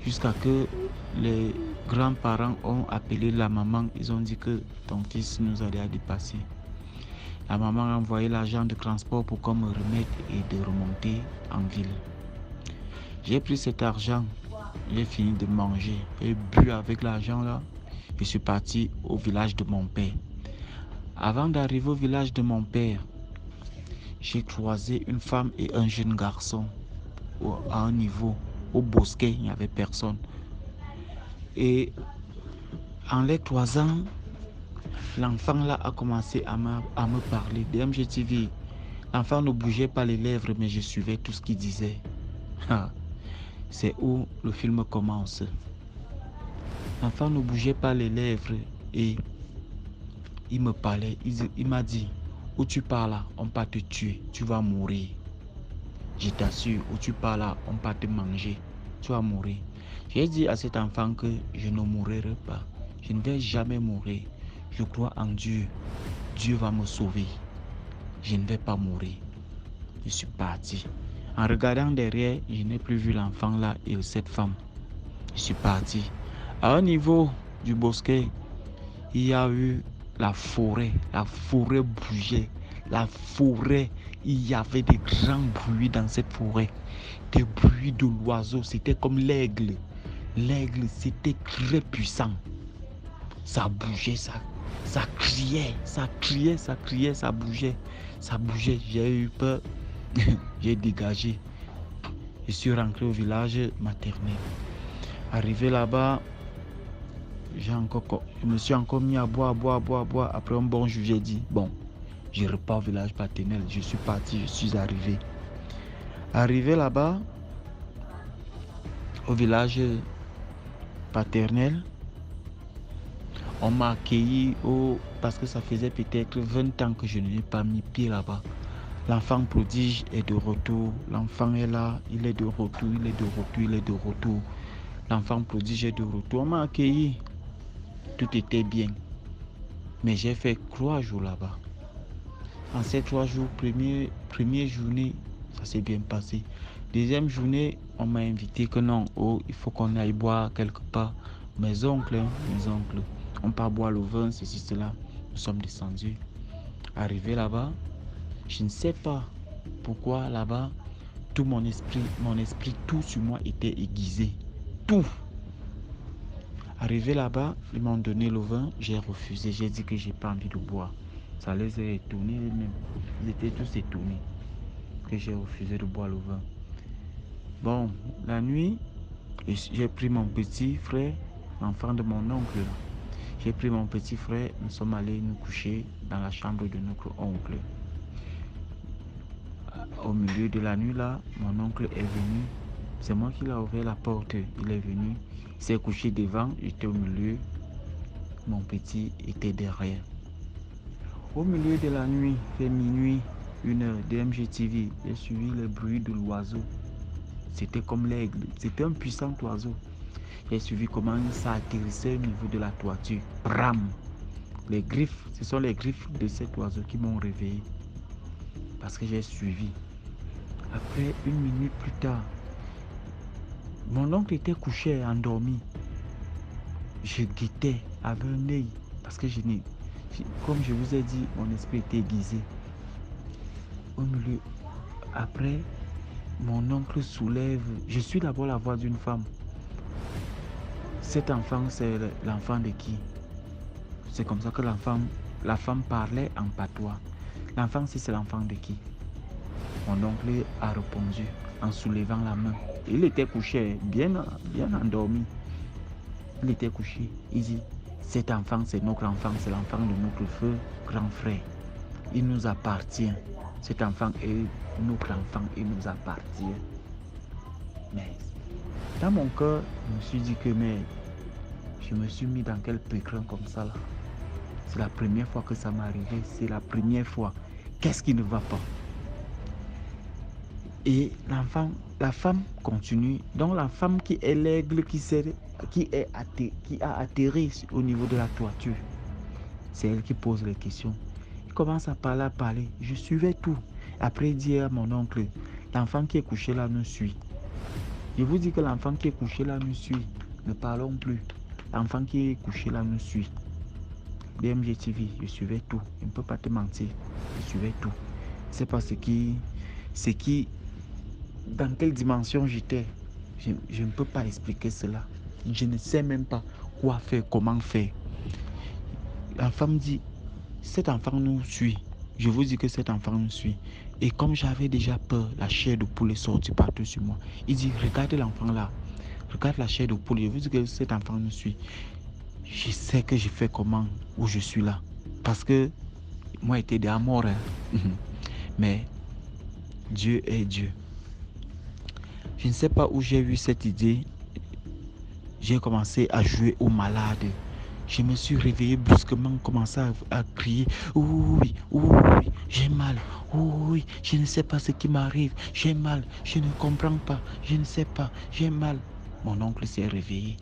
Jusqu'à que les grands-parents ont appelé la maman. Ils ont dit que ton fils nous a déjà dépassé. La maman a envoyé l'agent de transport pour qu'on me remette et de remonter en ville. J'ai pris cet argent, j'ai fini de manger, j'ai bu avec l'argent là. Je suis parti au village de mon père. Avant d'arriver au village de mon père, j'ai croisé une femme et un jeune garçon à un niveau. Au bosquet, il n'y avait personne. Et en les croisant, l'enfant là a commencé à me parler. DMG TV, l'enfant ne bougeait pas les lèvres, mais je suivais tout ce qu'il disait. C'est où le film commence. L'enfant ne bougeait pas les lèvres et il me parlait. Il m'a dit, où tu pars là, on va te tuer, tu vas mourir. Je t'assure, où tu pars là, on va te manger, tu vas mourir. J'ai dit à cet enfant que je ne mourrai pas. Je ne vais jamais mourir. Je crois en Dieu. Dieu va me sauver. Je ne vais pas mourir. Je suis parti. En regardant derrière, je n'ai plus vu l'enfant là et cette femme. Je suis parti. À un niveau du bosquet, il y a eu la forêt. La forêt bougeait. La forêt, il y avait des grands bruits dans cette forêt. Des bruits de l'oiseau. C'était comme l'aigle. L'aigle, c'était très puissant. Ça bougeait, ça criait, ça bougeait. Ça bougeait. J'ai eu peur. J'ai dégagé. Je suis rentré au village maternel. Arrivé là-bas, je me suis encore mis à boire. Après un bon jour, j'ai dit, bon, je repars au village paternel. Je suis parti, je suis arrivé. Arrivé là-bas, au village paternel, on m'a accueilli parce que ça faisait peut-être 20 ans que je n'ai pas mis pied là-bas. L'enfant prodige est de retour. L'enfant est là, il est de retour. L'enfant prodige est de retour. On m'a accueilli. Tout était bien. Mais j'ai fait 3 jours là-bas. En ces 3 jours, première journée, ça s'est bien passé. Deuxième journée, on m'a invité que non, il faut qu'on aille boire quelque part. Mes oncles, on part boire le vin, ceci, cela. Nous sommes descendus. Arrivé là-bas, je ne sais pas pourquoi là-bas, tout mon esprit, tout sur moi était aiguisé. Tout. Arrivé là-bas, ils m'ont donné le vin, j'ai refusé, j'ai dit que j'ai pas envie de boire. Ça les a étonnés eux-mêmes. Ils étaient tous étonnés que j'ai refusé de boire le vin. Bon, la nuit, j'ai pris mon petit frère, l'enfant de mon oncle. J'ai pris mon petit frère, nous sommes allés nous coucher dans la chambre de notre oncle. Au milieu de la nuit là, mon oncle est venu. C'est moi qui l'ai ouvert la porte. Il est venu, il s'est couché devant, j'étais au milieu. Mon petit était derrière. Au milieu de la nuit, vers minuit, 1h, DMG TV, j'ai suivi le bruit de l'oiseau. C'était comme l'aigle, c'était un puissant oiseau. J'ai suivi comment ça atterrissait au niveau de la toiture. Bram! Les griffes, ce sont les griffes de cet oiseau qui m'ont réveillé. Parce que j'ai suivi. Après 1 minute plus tard, mon oncle était couché, endormi. Je guettais avec un œil. Parce que comme je vous ai dit, mon esprit était aiguisé. Au milieu, après, mon oncle soulève. Je suis d'abord la voix d'une femme. Cet enfant, c'est l'enfant de qui? C'est comme ça que la femme parlait en patois. L'enfant, c'est l'enfant de qui? Mon oncle a répondu en soulevant la main. Il était couché, bien endormi. Il était couché. Il dit, cet enfant, c'est notre enfant, c'est l'enfant de notre feu grand frère. Il nous appartient. Cet enfant est notre enfant, il nous appartient. Mais dans mon cœur, je me suis dit que je me suis mis dans quel pécrin comme ça là. C'est la première fois que ça m'est arrivé, c'est la première fois. Qu'est-ce qui ne va pas? Et la femme continue. Donc la femme qui est l'aigle qui a atterri au niveau de la toiture, c'est elle qui pose les questions. Il commence à parler. Je suivais tout. Après, il dit à mon oncle, l'enfant qui est couché là nous suit. Je vous dis que l'enfant qui est couché là nous suit. Ne parlons plus. L'enfant qui est couché là nous suit. DMG TV, je suivais tout. Je ne peux pas te mentir. Je suivais tout. C'est pas ce qui, dans quelle dimension j'étais. Je ne peux pas expliquer cela. Je ne sais même pas quoi faire, comment faire. L'enfant me dit, cet enfant nous suit. Je vous dis que cet enfant nous suit. Et comme j'avais déjà peur, la chair de poule est sortie partout sur moi. Il dit, regarde l'enfant là. Regarde la chair de poule. Je vous dis que cet enfant nous suit. Je sais que je fais comment, où je suis là. Parce que moi, j'étais déjà mort. Hein. Mais Dieu est Dieu. Je ne sais pas où j'ai eu cette idée. J'ai commencé à jouer au malade. Je me suis réveillé brusquement, commencé à crier. Oui, oui, j'ai mal. Oui, je ne sais pas ce qui m'arrive. J'ai mal, je ne comprends pas. Je ne sais pas, j'ai mal. Mon oncle s'est réveillé.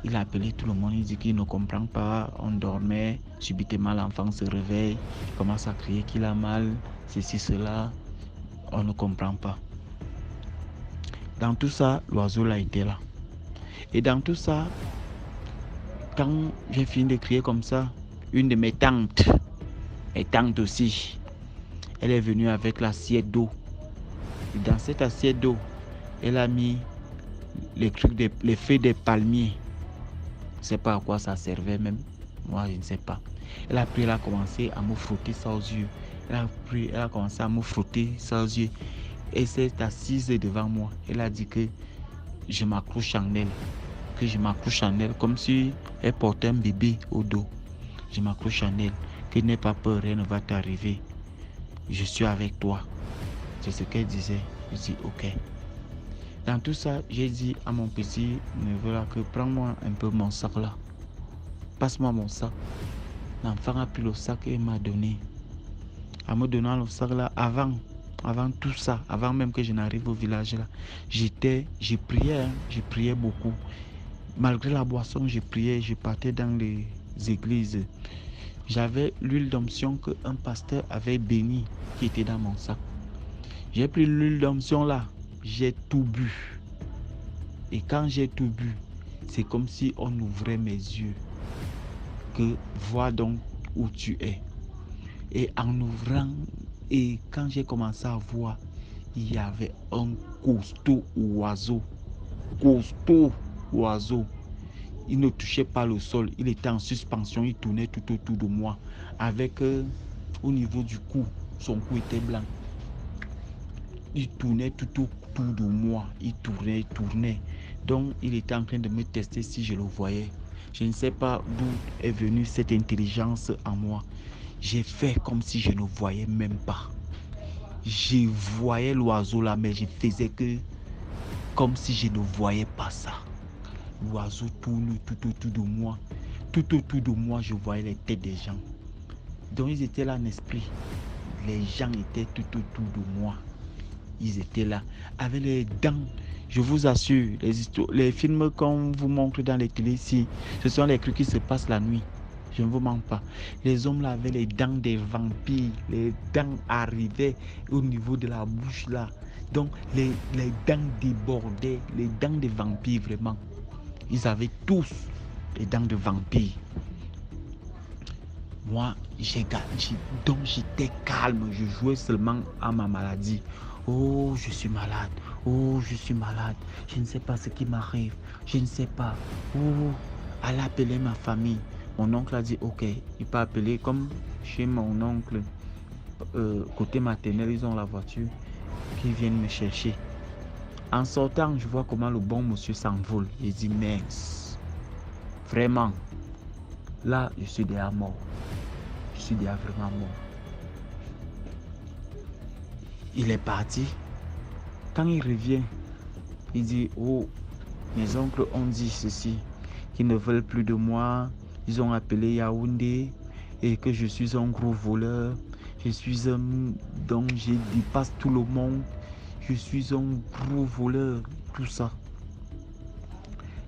Il a appelé tout le monde. Il dit qu'il ne comprend pas. On dormait. Subitement, l'enfant se réveille. Il commence à crier qu'il a mal. Ceci, cela. On ne comprend pas. Dans tout ça, l'oiseau là était là. Et dans tout ça, quand j'ai fini de crier comme ça, une de mes tantes aussi, elle est venue avec l'assiette d'eau. Et dans cette assiette d'eau, elle a mis les feuilles des palmiers. Je ne sais pas à quoi ça servait même. Moi, je ne sais pas. Elle a commencé à me frotter ça aux yeux. Elle a commencé à me frotter ça aux yeux. Et s'est assise devant moi. Elle a dit que je m'accroche en elle. Que je m'accroche en elle comme si elle portait un bébé au dos. Je m'accroche en elle. Que n'aie pas peur, rien ne va t'arriver. Je suis avec toi. C'est ce qu'elle disait. Je dis ok. Dans tout ça, j'ai dit à mon petit neveu là que prends-moi un peu mon sac là. Passe-moi mon sac. L'enfant a pris le sac et m'a donné. En me donnant le sac là, avant tout ça, avant même que je n'arrive au village là, je priais beaucoup. Malgré la boisson, je priais, je partais dans les églises. J'avais l'huile d'onction qu'un pasteur avait béni qui était dans mon sac. J'ai pris l'huile d'onction là, j'ai tout bu. Et quand j'ai tout bu, c'est comme si on ouvrait mes yeux. Que vois donc où tu es. Et en ouvrant, et quand j'ai commencé à voir, il y avait un costaud oiseau. Il ne touchait pas le sol, il était en suspension, il tournait tout autour de moi. Avec au niveau du cou, son cou était blanc. Il tournait tout autour de moi, il tournait. Donc il était en train de me tester si je le voyais. Je ne sais pas d'où est venue cette intelligence en moi. J'ai fait comme si je ne voyais même pas. Je voyais l'oiseau là, mais je faisais que comme si je ne voyais pas ça. L'oiseau tourne tout autour de moi. Tout autour de moi, je voyais les têtes des gens. Donc ils étaient là en esprit. Les gens étaient tout autour de moi. Ils étaient là avec les dents. Je vous assure, les films qu'on vous montre dans les télés ici, ce sont les trucs qui se passent la nuit. Je ne vous mens pas. Les hommes là avaient les dents des vampires. Les dents arrivaient au niveau de la bouche là. Donc les dents débordaient. Les dents des vampires vraiment. Ils avaient tous les dents de vampires. Moi, donc j'étais calme. Je jouais seulement à ma maladie. Oh, je suis malade. Oh, je suis malade. Je ne sais pas ce qui m'arrive. Je ne sais pas. Oh, elle a appelé ma famille. Mon oncle a dit, ok, il peut appeler comme chez mon oncle, côté maternel, ils ont la voiture, qui viennent me chercher. En sortant, je vois comment le bon monsieur s'envole. J'ai dit, mince, vraiment, là, je suis déjà mort. Je suis déjà vraiment mort. Il est parti. Quand il revient, il dit, oh, mes oncles ont dit ceci, qu'ils ne veulent plus de moi. Ils ont appelé Yaoundé et que je suis un gros voleur. Je suis un... Donc je dépasse tout le monde. Je suis un gros voleur. Tout ça.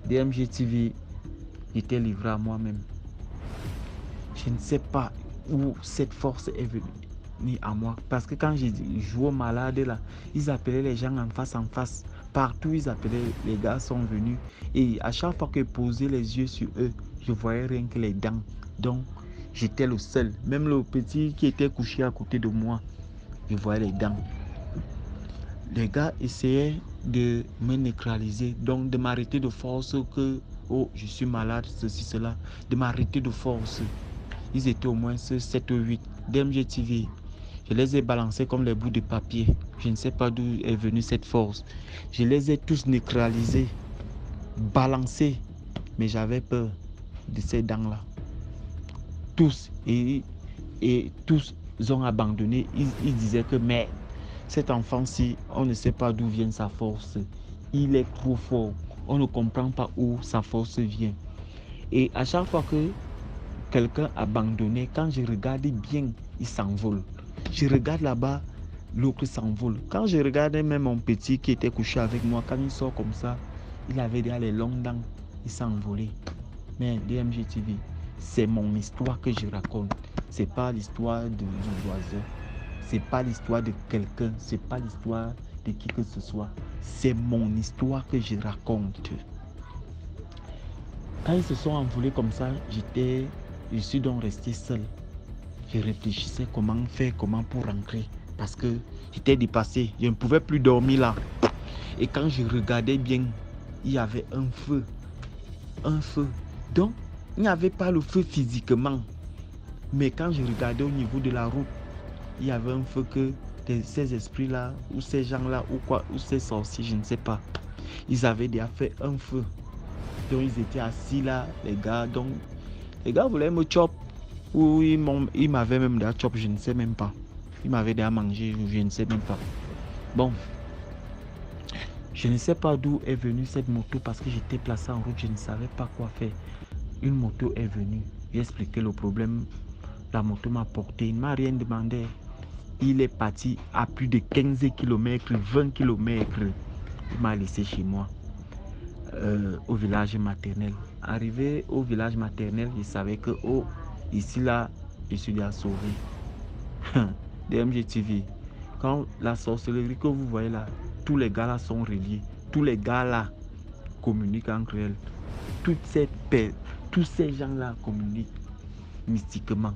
DMG TV était livré à moi-même. Je ne sais pas où cette force est venue à moi. Parce que quand j'ai joué au malade là, ils appelaient les gens en face. Partout, ils appelaient, les gars sont venus. Et à chaque fois que je posais les yeux sur eux, je voyais rien que les dents. Donc, J'étais le seul. Même le petit qui était couché à côté de moi, je voyais les dents. Les gars essayaient de me neutraliser, donc de m'arrêter de force que, oh, je suis malade, ceci, cela, de m'arrêter de force. Ils étaient au moins 7 ou 8. DMG TV, je les ai balancés comme les bouts de papier. Je ne sais pas d'où est venue cette force. Je les ai tous neutralisés, balancés, mais j'avais peur de ces dents-là. Tous, et tous ont abandonné. Ils disaient que, mais cet enfant-ci, on ne sait pas d'où vient sa force. Il est trop fort. On ne comprend pas où sa force vient. Et à chaque fois que quelqu'un abandonnait, quand je regarde bien, il s'envole. Je regarde là-bas, l'autre s'envole. Quand je regardais même mon petit qui était couché avec moi, quand il sort comme ça, il avait déjà les longues dents. Il s'est envolé. Mais DMG TV, c'est mon histoire que je raconte. C'est pas l'histoire du oiseau. C'est pas l'histoire de quelqu'un. C'est pas l'histoire de qui que ce soit. C'est mon histoire que je raconte. Quand ils se sont envolés comme ça, je suis donc resté seul. Je réfléchissais comment faire, comment pour rentrer. Parce que j'étais dépassé. Je ne pouvais plus dormir là. Et quand je regardais bien, il y avait un feu. Un feu. Donc, il n'y avait pas le feu physiquement. Mais quand je regardais au niveau de la route, il y avait un feu que ces esprits-là, ou ces gens-là, ou quoi, ou ces sorciers, je ne sais pas. Ils avaient déjà fait un feu. Donc, ils étaient assis là, les gars. Donc, les gars voulaient me chop. Ou ils m'avaient même déjà chop, je ne sais même pas. Ils m'avaient déjà mangé, je ne sais même pas. Bon. Je ne sais pas d'où est venue cette moto parce que j'étais placé en route, je ne savais pas quoi faire. Une moto est venue. J'ai expliqué le problème. La moto m'a porté, il ne m'a rien demandé. Il est parti à plus de 15 km, 20 km. Il m'a laissé chez moi, au village maternel. Arrivé au village maternel, je savais que, oh, ici là, je suis déjà sauvé. DMG TV, quand la sorcellerie que vous voyez là, tous les gars là sont reliés. Tous les gars là communiquent entre eux. Tous ces gens là communiquent mystiquement.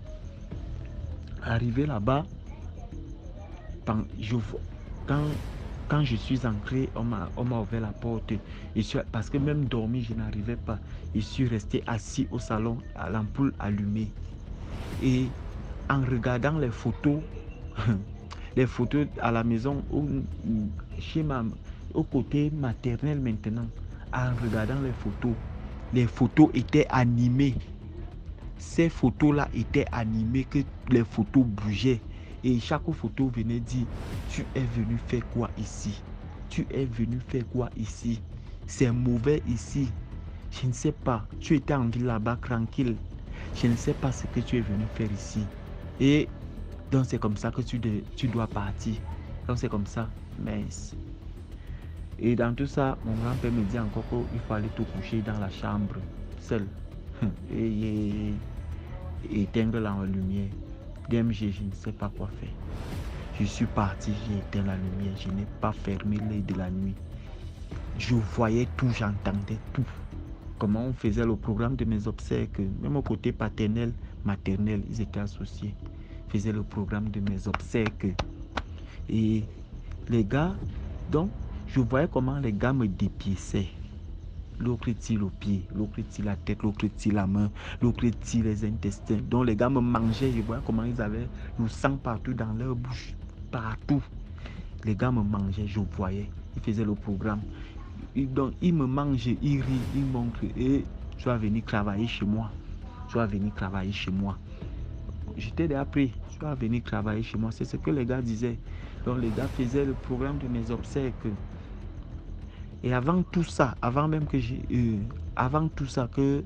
Arrivé là-bas, quand je suis entré, on m'a ouvert la porte. Parce que même dormir, je n'arrivais pas. Je suis resté assis au salon, à l'ampoule allumée. Et en regardant les photos, les photos à la maison, au côté maternel maintenant, en regardant les photos étaient animées. Ces photos-là étaient animées, que les photos bougeaient. Et chaque photo venait dire, tu es venu faire quoi ici? Tu es venu faire quoi ici? C'est mauvais ici. Je ne sais pas. Tu étais en ville là-bas tranquille. Je ne sais pas ce que tu es venu faire ici. Et donc c'est comme ça que tu dois partir. Donc c'est comme ça. Mais... Et dans tout ça, mon grand-père me dit encore qu'il faut aller te coucher dans la chambre, seul. Et éteindre la lumière. DMG, je ne sais pas quoi faire. Je suis parti, j'ai éteint la lumière. Je n'ai pas fermé l'œil de la nuit. Je voyais tout, j'entendais tout. Comment on faisait le programme de mes obsèques. Même au côté paternel, maternel, ils étaient associés. Ils faisaient le programme de mes obsèques. Et les gars, donc, je voyais comment les gars me dépiéçaient. L'autre tire le pied, l'autre tire la tête, l'autre tire la main, l'autre tire les intestins. Donc les gars me mangeaient, je voyais comment ils avaient le sang partout dans leur bouche, partout. Les gars me mangeaient, je voyais. Ils faisaient le programme. Donc ils me mangent, ils rient, ils montrent. Et tu vas venir travailler chez moi. Tu vas venir travailler chez moi. J'étais déjà prêt. Tu vas venir travailler chez moi. C'est ce que les gars disaient. Donc les gars faisaient le programme de mes obsèques. Et avant tout ça, avant même que avant tout ça, que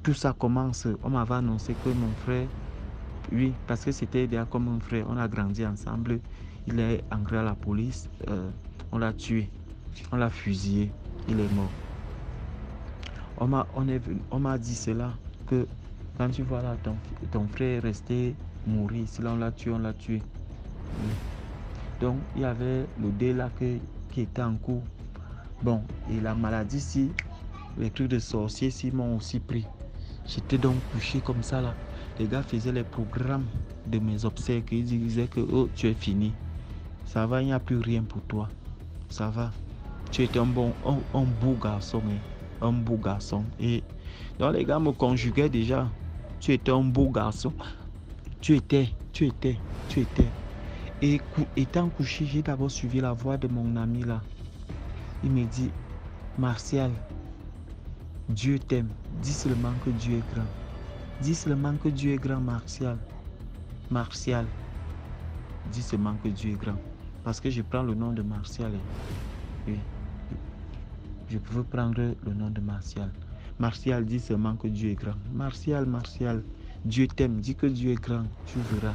tout ça commence, on m'avait annoncé que mon frère, oui, parce que c'était déjà comme mon frère, on a grandi ensemble, il est entré à la police, on l'a tué, on l'a fusillé, il est mort. On m'a dit cela, que quand tu vois là, ton frère est resté mourir, si là on l'a tué, on l'a tué. Oui. Donc il y avait le dé là qui était en cours. Bon, et la maladie, si, les trucs de sorcier, si m'ont aussi pris. J'étais donc couché comme ça là. Les gars faisaient les programmes de mes obsèques. Ils disaient que oh, tu es fini. Ça va, il n'y a plus rien pour toi. Ça va. Tu étais un beau garçon. Un beau garçon. Et donc les gars me conjuguaient déjà. Tu étais un beau garçon. Tu étais. Et étant couché, j'ai d'abord suivi la voix de mon ami là. Il me dit, Martial, Dieu t'aime. Dis seulement que Dieu est grand. Dis seulement que Dieu est grand, Martial. Martial. Dis seulement que Dieu est grand. Parce que je prends le nom de Martial. Et je veux prendre le nom de Martial. Martial, dis seulement que Dieu est grand. Martial, Dieu t'aime. Dis que Dieu est grand. Tu verras.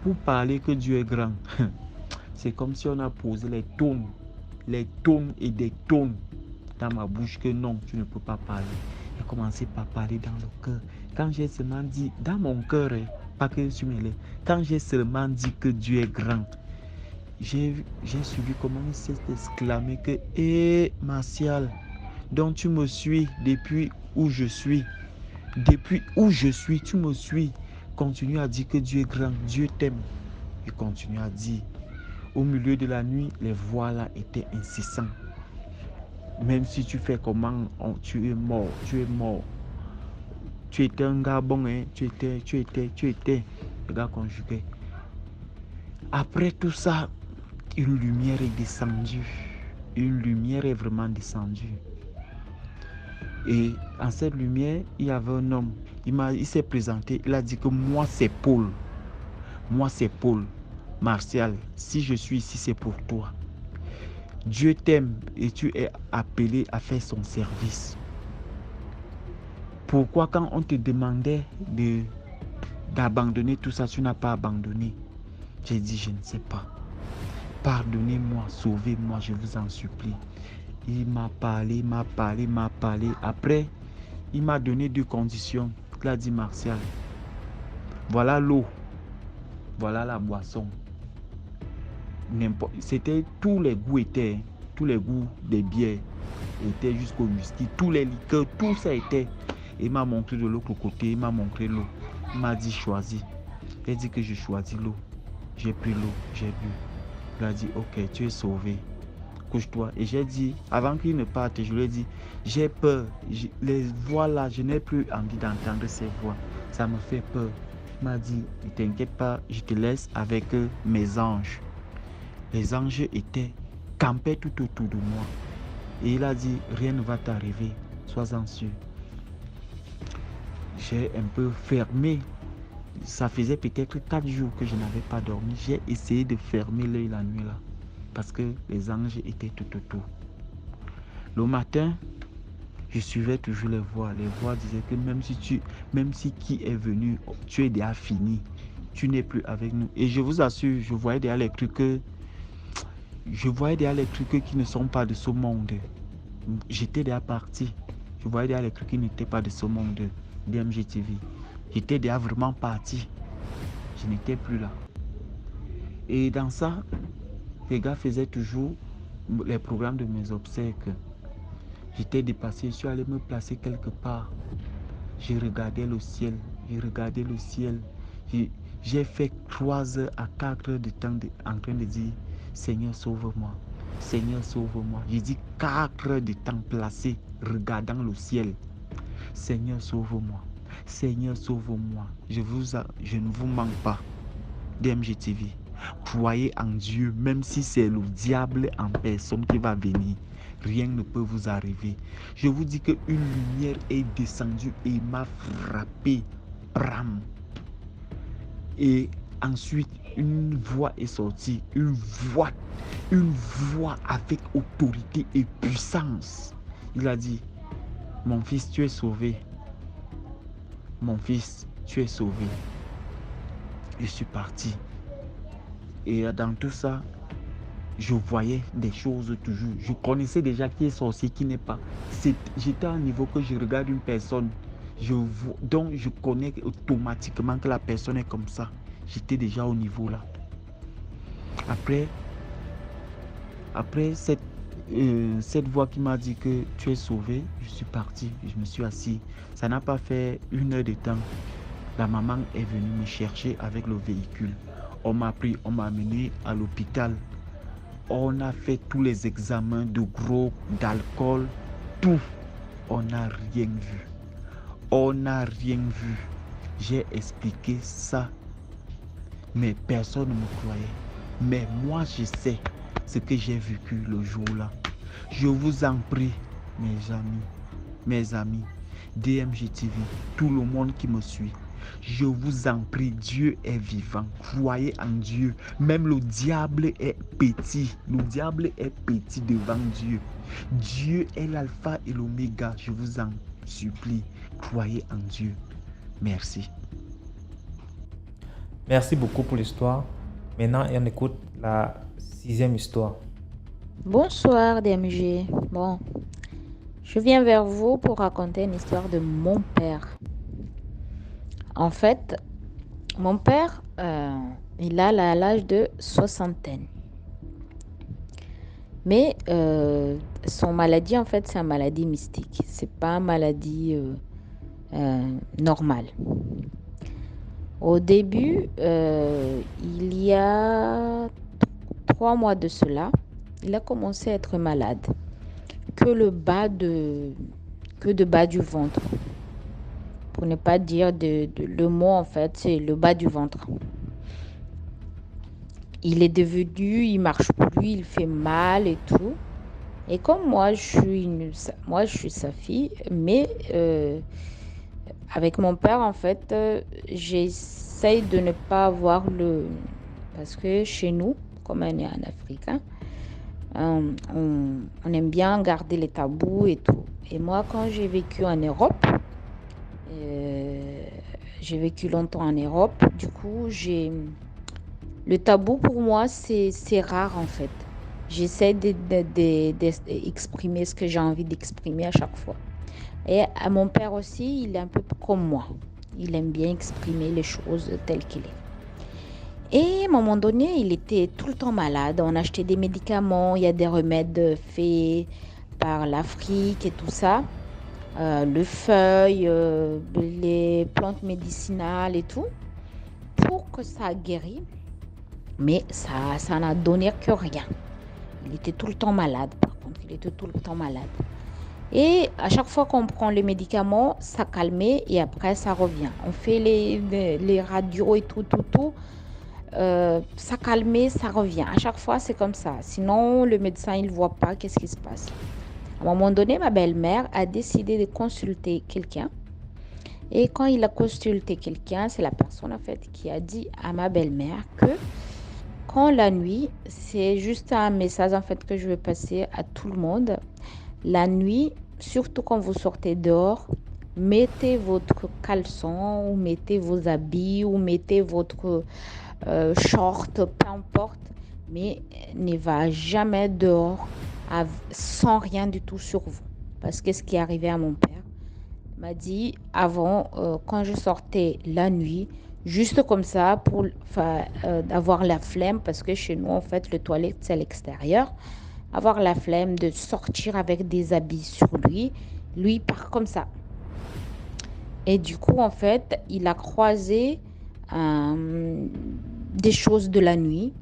Pour parler que Dieu est grand, c'est comme si on a posé les tonnes et des tonnes dans ma bouche que non, tu ne peux pas parler. J'ai commencé par parler dans le cœur. Quand j'ai seulement dit, dans mon cœur, pas que sur mes lèvres, quand j'ai seulement dit que Dieu est grand, j'ai suivi comment il s'est exclamé que, hé Martial, donc tu me suis depuis où je suis. Depuis où je suis, tu me suis. Continue à dire que Dieu est grand, Dieu t'aime. Et continue à dire. Au milieu de la nuit, les voix là étaient incessantes. Même si tu fais comment, tu es mort. Tu étais un gars bon, hein? Tu étais. Le gars conjugué. Après tout ça, une lumière est descendue. Une lumière est vraiment descendue. Et en cette lumière, il y avait un homme. Il s'est présenté. Il a dit que moi, c'est Paul. Moi, c'est Paul. Martial, si je suis ici, c'est pour toi. Dieu t'aime et tu es appelé à faire son service. Pourquoi quand on te demandait d'abandonner tout ça, tu n'as pas abandonné? J'ai dit, je ne sais pas. Pardonnez-moi, sauvez-moi, je vous en supplie. Il m'a parlé. Après, il m'a donné 2 conditions. Il a dit, Martial, voilà l'eau, voilà la boisson. C'était tous les goûts des bières étaient jusqu'au whisky, tous les liqueurs, tout ça était. Il m'a montré de l'autre côté, il m'a montré l'eau. Il m'a dit choisis. Il a dit que je choisis l'eau. J'ai pris l'eau, j'ai bu. Il a dit ok, tu es sauvé. Couche-toi. Et j'ai dit, avant qu'il ne parte, je lui ai dit, j'ai peur. Les voix là, je n'ai plus envie d'entendre ces voix. Ça me fait peur. Il m'a dit, ne t'inquiète pas, je te laisse avec mes anges. Les anges étaient campés tout autour de moi. Et il a dit, rien ne va t'arriver, sois-en sûr. J'ai un peu fermé. Ça faisait peut-être 4 jours que je n'avais pas dormi. J'ai essayé de fermer l'œil la nuit là. Parce que les anges étaient tout autour. Le matin, je suivais toujours les voix. Les voix disaient que même si qui est venu, tu es déjà fini. Tu n'es plus avec nous. Et je vous assure, je voyais derrière les trucs qui ne sont pas de ce monde. J'étais déjà parti. Je voyais derrière les trucs qui n'étaient pas de ce monde. DMG TV. J'étais déjà vraiment parti. Je n'étais plus là. Et dans ça, les gars faisaient toujours les programmes de mes obsèques. J'étais dépassé, je suis allé me placer quelque part. J'ai regardé le ciel. J'ai fait 3 heures à 4 heures de temps en train de dire Seigneur, sauve-moi. Seigneur, sauve-moi. J'ai dit 4 heures de temps placé regardant le ciel. Seigneur, sauve-moi. Seigneur, sauve-moi. Je ne vous manque pas. DMG TV. Croyez en Dieu, même si c'est le diable en personne qui va venir. Rien ne peut vous arriver. Je vous dis qu'une lumière est descendue et m'a frappé. Bram. Et ensuite, une voix est sortie. Une voix avec autorité et puissance. Il a dit, mon fils, tu es sauvé. Mon fils, tu es sauvé. Je suis parti. Et dans tout ça, je voyais des choses toujours. Je connaissais déjà qui est sorcier, qui n'est pas. J'étais à un niveau que je regarde une personne. Donc je connais automatiquement que la personne est comme ça. J'étais déjà au niveau là. Après cette voix qui m'a dit que tu es sauvé, je suis parti. Je me suis assis. Ça n'a pas fait 1 heure de temps. La maman est venue me chercher avec le véhicule. On m'a pris, on m'a amené à l'hôpital. On a fait tous les examens de gros, d'alcool, tout. On n'a rien vu. On n'a rien vu. J'ai expliqué ça, mais personne ne me croyait. Mais moi, je sais ce que j'ai vécu le jour-là. Je vous en prie, mes amis, DMG TV, tout le monde qui me suit. Je vous en prie, Dieu est vivant. Croyez en Dieu. Même le diable est petit. Le diable est petit devant Dieu. Dieu est l'alpha et l'oméga. Je vous en supplie, croyez en Dieu. Merci. Merci beaucoup pour l'histoire. Maintenant, on écoute la 6e histoire. Bonsoir DMG. Bon, je viens vers vous pour raconter une histoire de mon père. En fait, mon père, il a l'âge de soixantaine. Mais son maladie, en fait, c'est une maladie mystique. C'est pas une maladie normale. Au début, il y a 3 mois de cela, il a commencé à être malade. Que de bas du ventre. Pour ne pas dire le mot, en fait, c'est le bas du ventre. Il est devenu, il marche plus, il fait mal et tout. Et comme moi, je suis sa fille, mais avec mon père, en fait, j'essaye de ne pas avoir parce que chez nous, comme on est en Afrique, on aime bien garder les tabous et tout. Et moi, quand j'ai vécu en Europe, j'ai vécu longtemps en Europe, du coup, le tabou pour moi, c'est rare en fait. J'essaie d'exprimer ce que j'ai envie d'exprimer à chaque fois. Et à mon père aussi, il est un peu comme moi. Il aime bien exprimer les choses telles qu'il est. Et à un moment donné, il était tout le temps malade. On achetait des médicaments, il y a des remèdes faits par l'Afrique et tout ça. Le feuille, les plantes médicinales et tout, pour que ça guérisse. Mais ça n'a donné que rien. Il était tout le temps malade, par contre. Il était tout le temps malade. Et à chaque fois qu'on prend les médicaments, ça calmait et après, ça revient. On fait les radios et tout. Ça calmait, ça revient. À chaque fois, c'est comme ça. Sinon, le médecin, il ne voit pas qu'est-ce qui se passe. À un moment donné, ma belle-mère a décidé de consulter quelqu'un. Et quand il a consulté quelqu'un, c'est la personne en fait qui a dit à ma belle-mère que quand la nuit, c'est juste un message en fait que je veux passer à tout le monde. La nuit, surtout quand vous sortez dehors, mettez votre caleçon ou mettez vos habits ou mettez votre short, peu importe, mais ne va jamais dehors sans rien du tout sur vous. Parce que ce qui est arrivé à mon père m'a dit avant, quand je sortais la nuit, juste comme ça, pour avoir la flemme, parce que chez nous, en fait, le toilette, c'est à l'extérieur, avoir la flemme de sortir avec des habits sur lui, il part comme ça. Et du coup, en fait, il a croisé des choses de la nuit,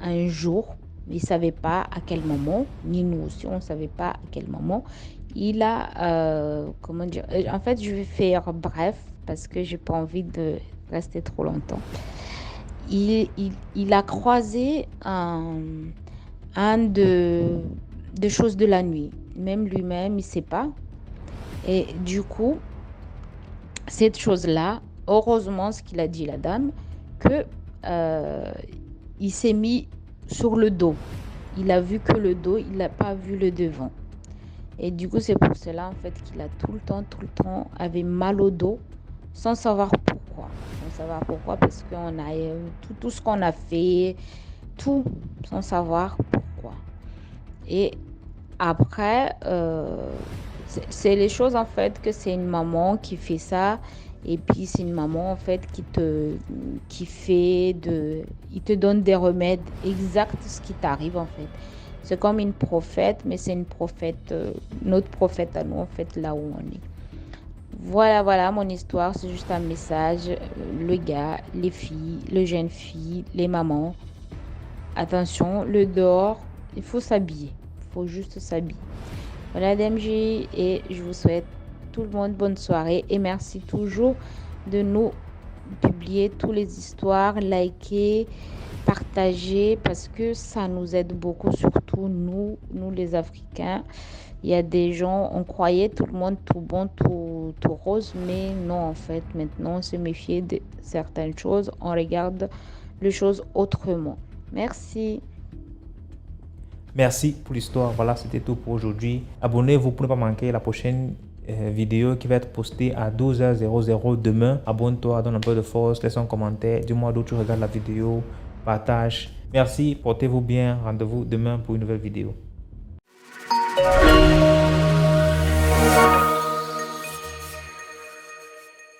un jour. Il ne savait pas à quel moment, ni nous aussi, on ne savait pas à quel moment. Il a, en fait, je vais faire bref, parce que je n'ai pas envie de rester trop longtemps. Il a croisé des choses de la nuit. Même lui-même, il ne sait pas. Et du coup, cette chose-là, heureusement, ce qu'il a dit la dame, que il s'est mis sur le dos. Il a vu que le dos, il n'a pas vu le devant. Et du coup, c'est pour cela, en fait, qu'il a tout le temps, avait mal au dos, sans savoir pourquoi. Parce qu'on a tout ce qu'on a fait, tout, sans savoir pourquoi. Et après, c'est les choses, en fait, que c'est une maman qui fait ça. Et puis, c'est une maman, en fait, il te donne des remèdes exacts ce qui t'arrive, en fait. C'est comme une prophète, mais c'est une prophète, notre prophète à nous, en fait, là où on est. Voilà, mon histoire, c'est juste un message. Le gars, les filles, les jeunes filles, les mamans, attention, le dehors, il faut s'habiller. Il faut juste s'habiller. Voilà DMG et je vous souhaite tout le monde bonne soirée et merci toujours de nous publier toutes les histoires, liker, partager parce que ça nous aide beaucoup, surtout nous les Africains. Il y a des gens, on croyait tout le monde tout bon, tout rose, mais non en fait, maintenant on se méfie de certaines choses, on regarde les choses autrement. Merci. Merci pour l'histoire. Voilà, c'était tout pour aujourd'hui. Abonnez-vous pour ne pas manquer la prochaine vidéo qui va être postée à 12h00 demain. Abonne-toi, donne un peu de force, laisse un commentaire, dis-moi d'où tu regardes la vidéo, partage. Merci, portez-vous bien. Rendez-vous demain pour une nouvelle vidéo.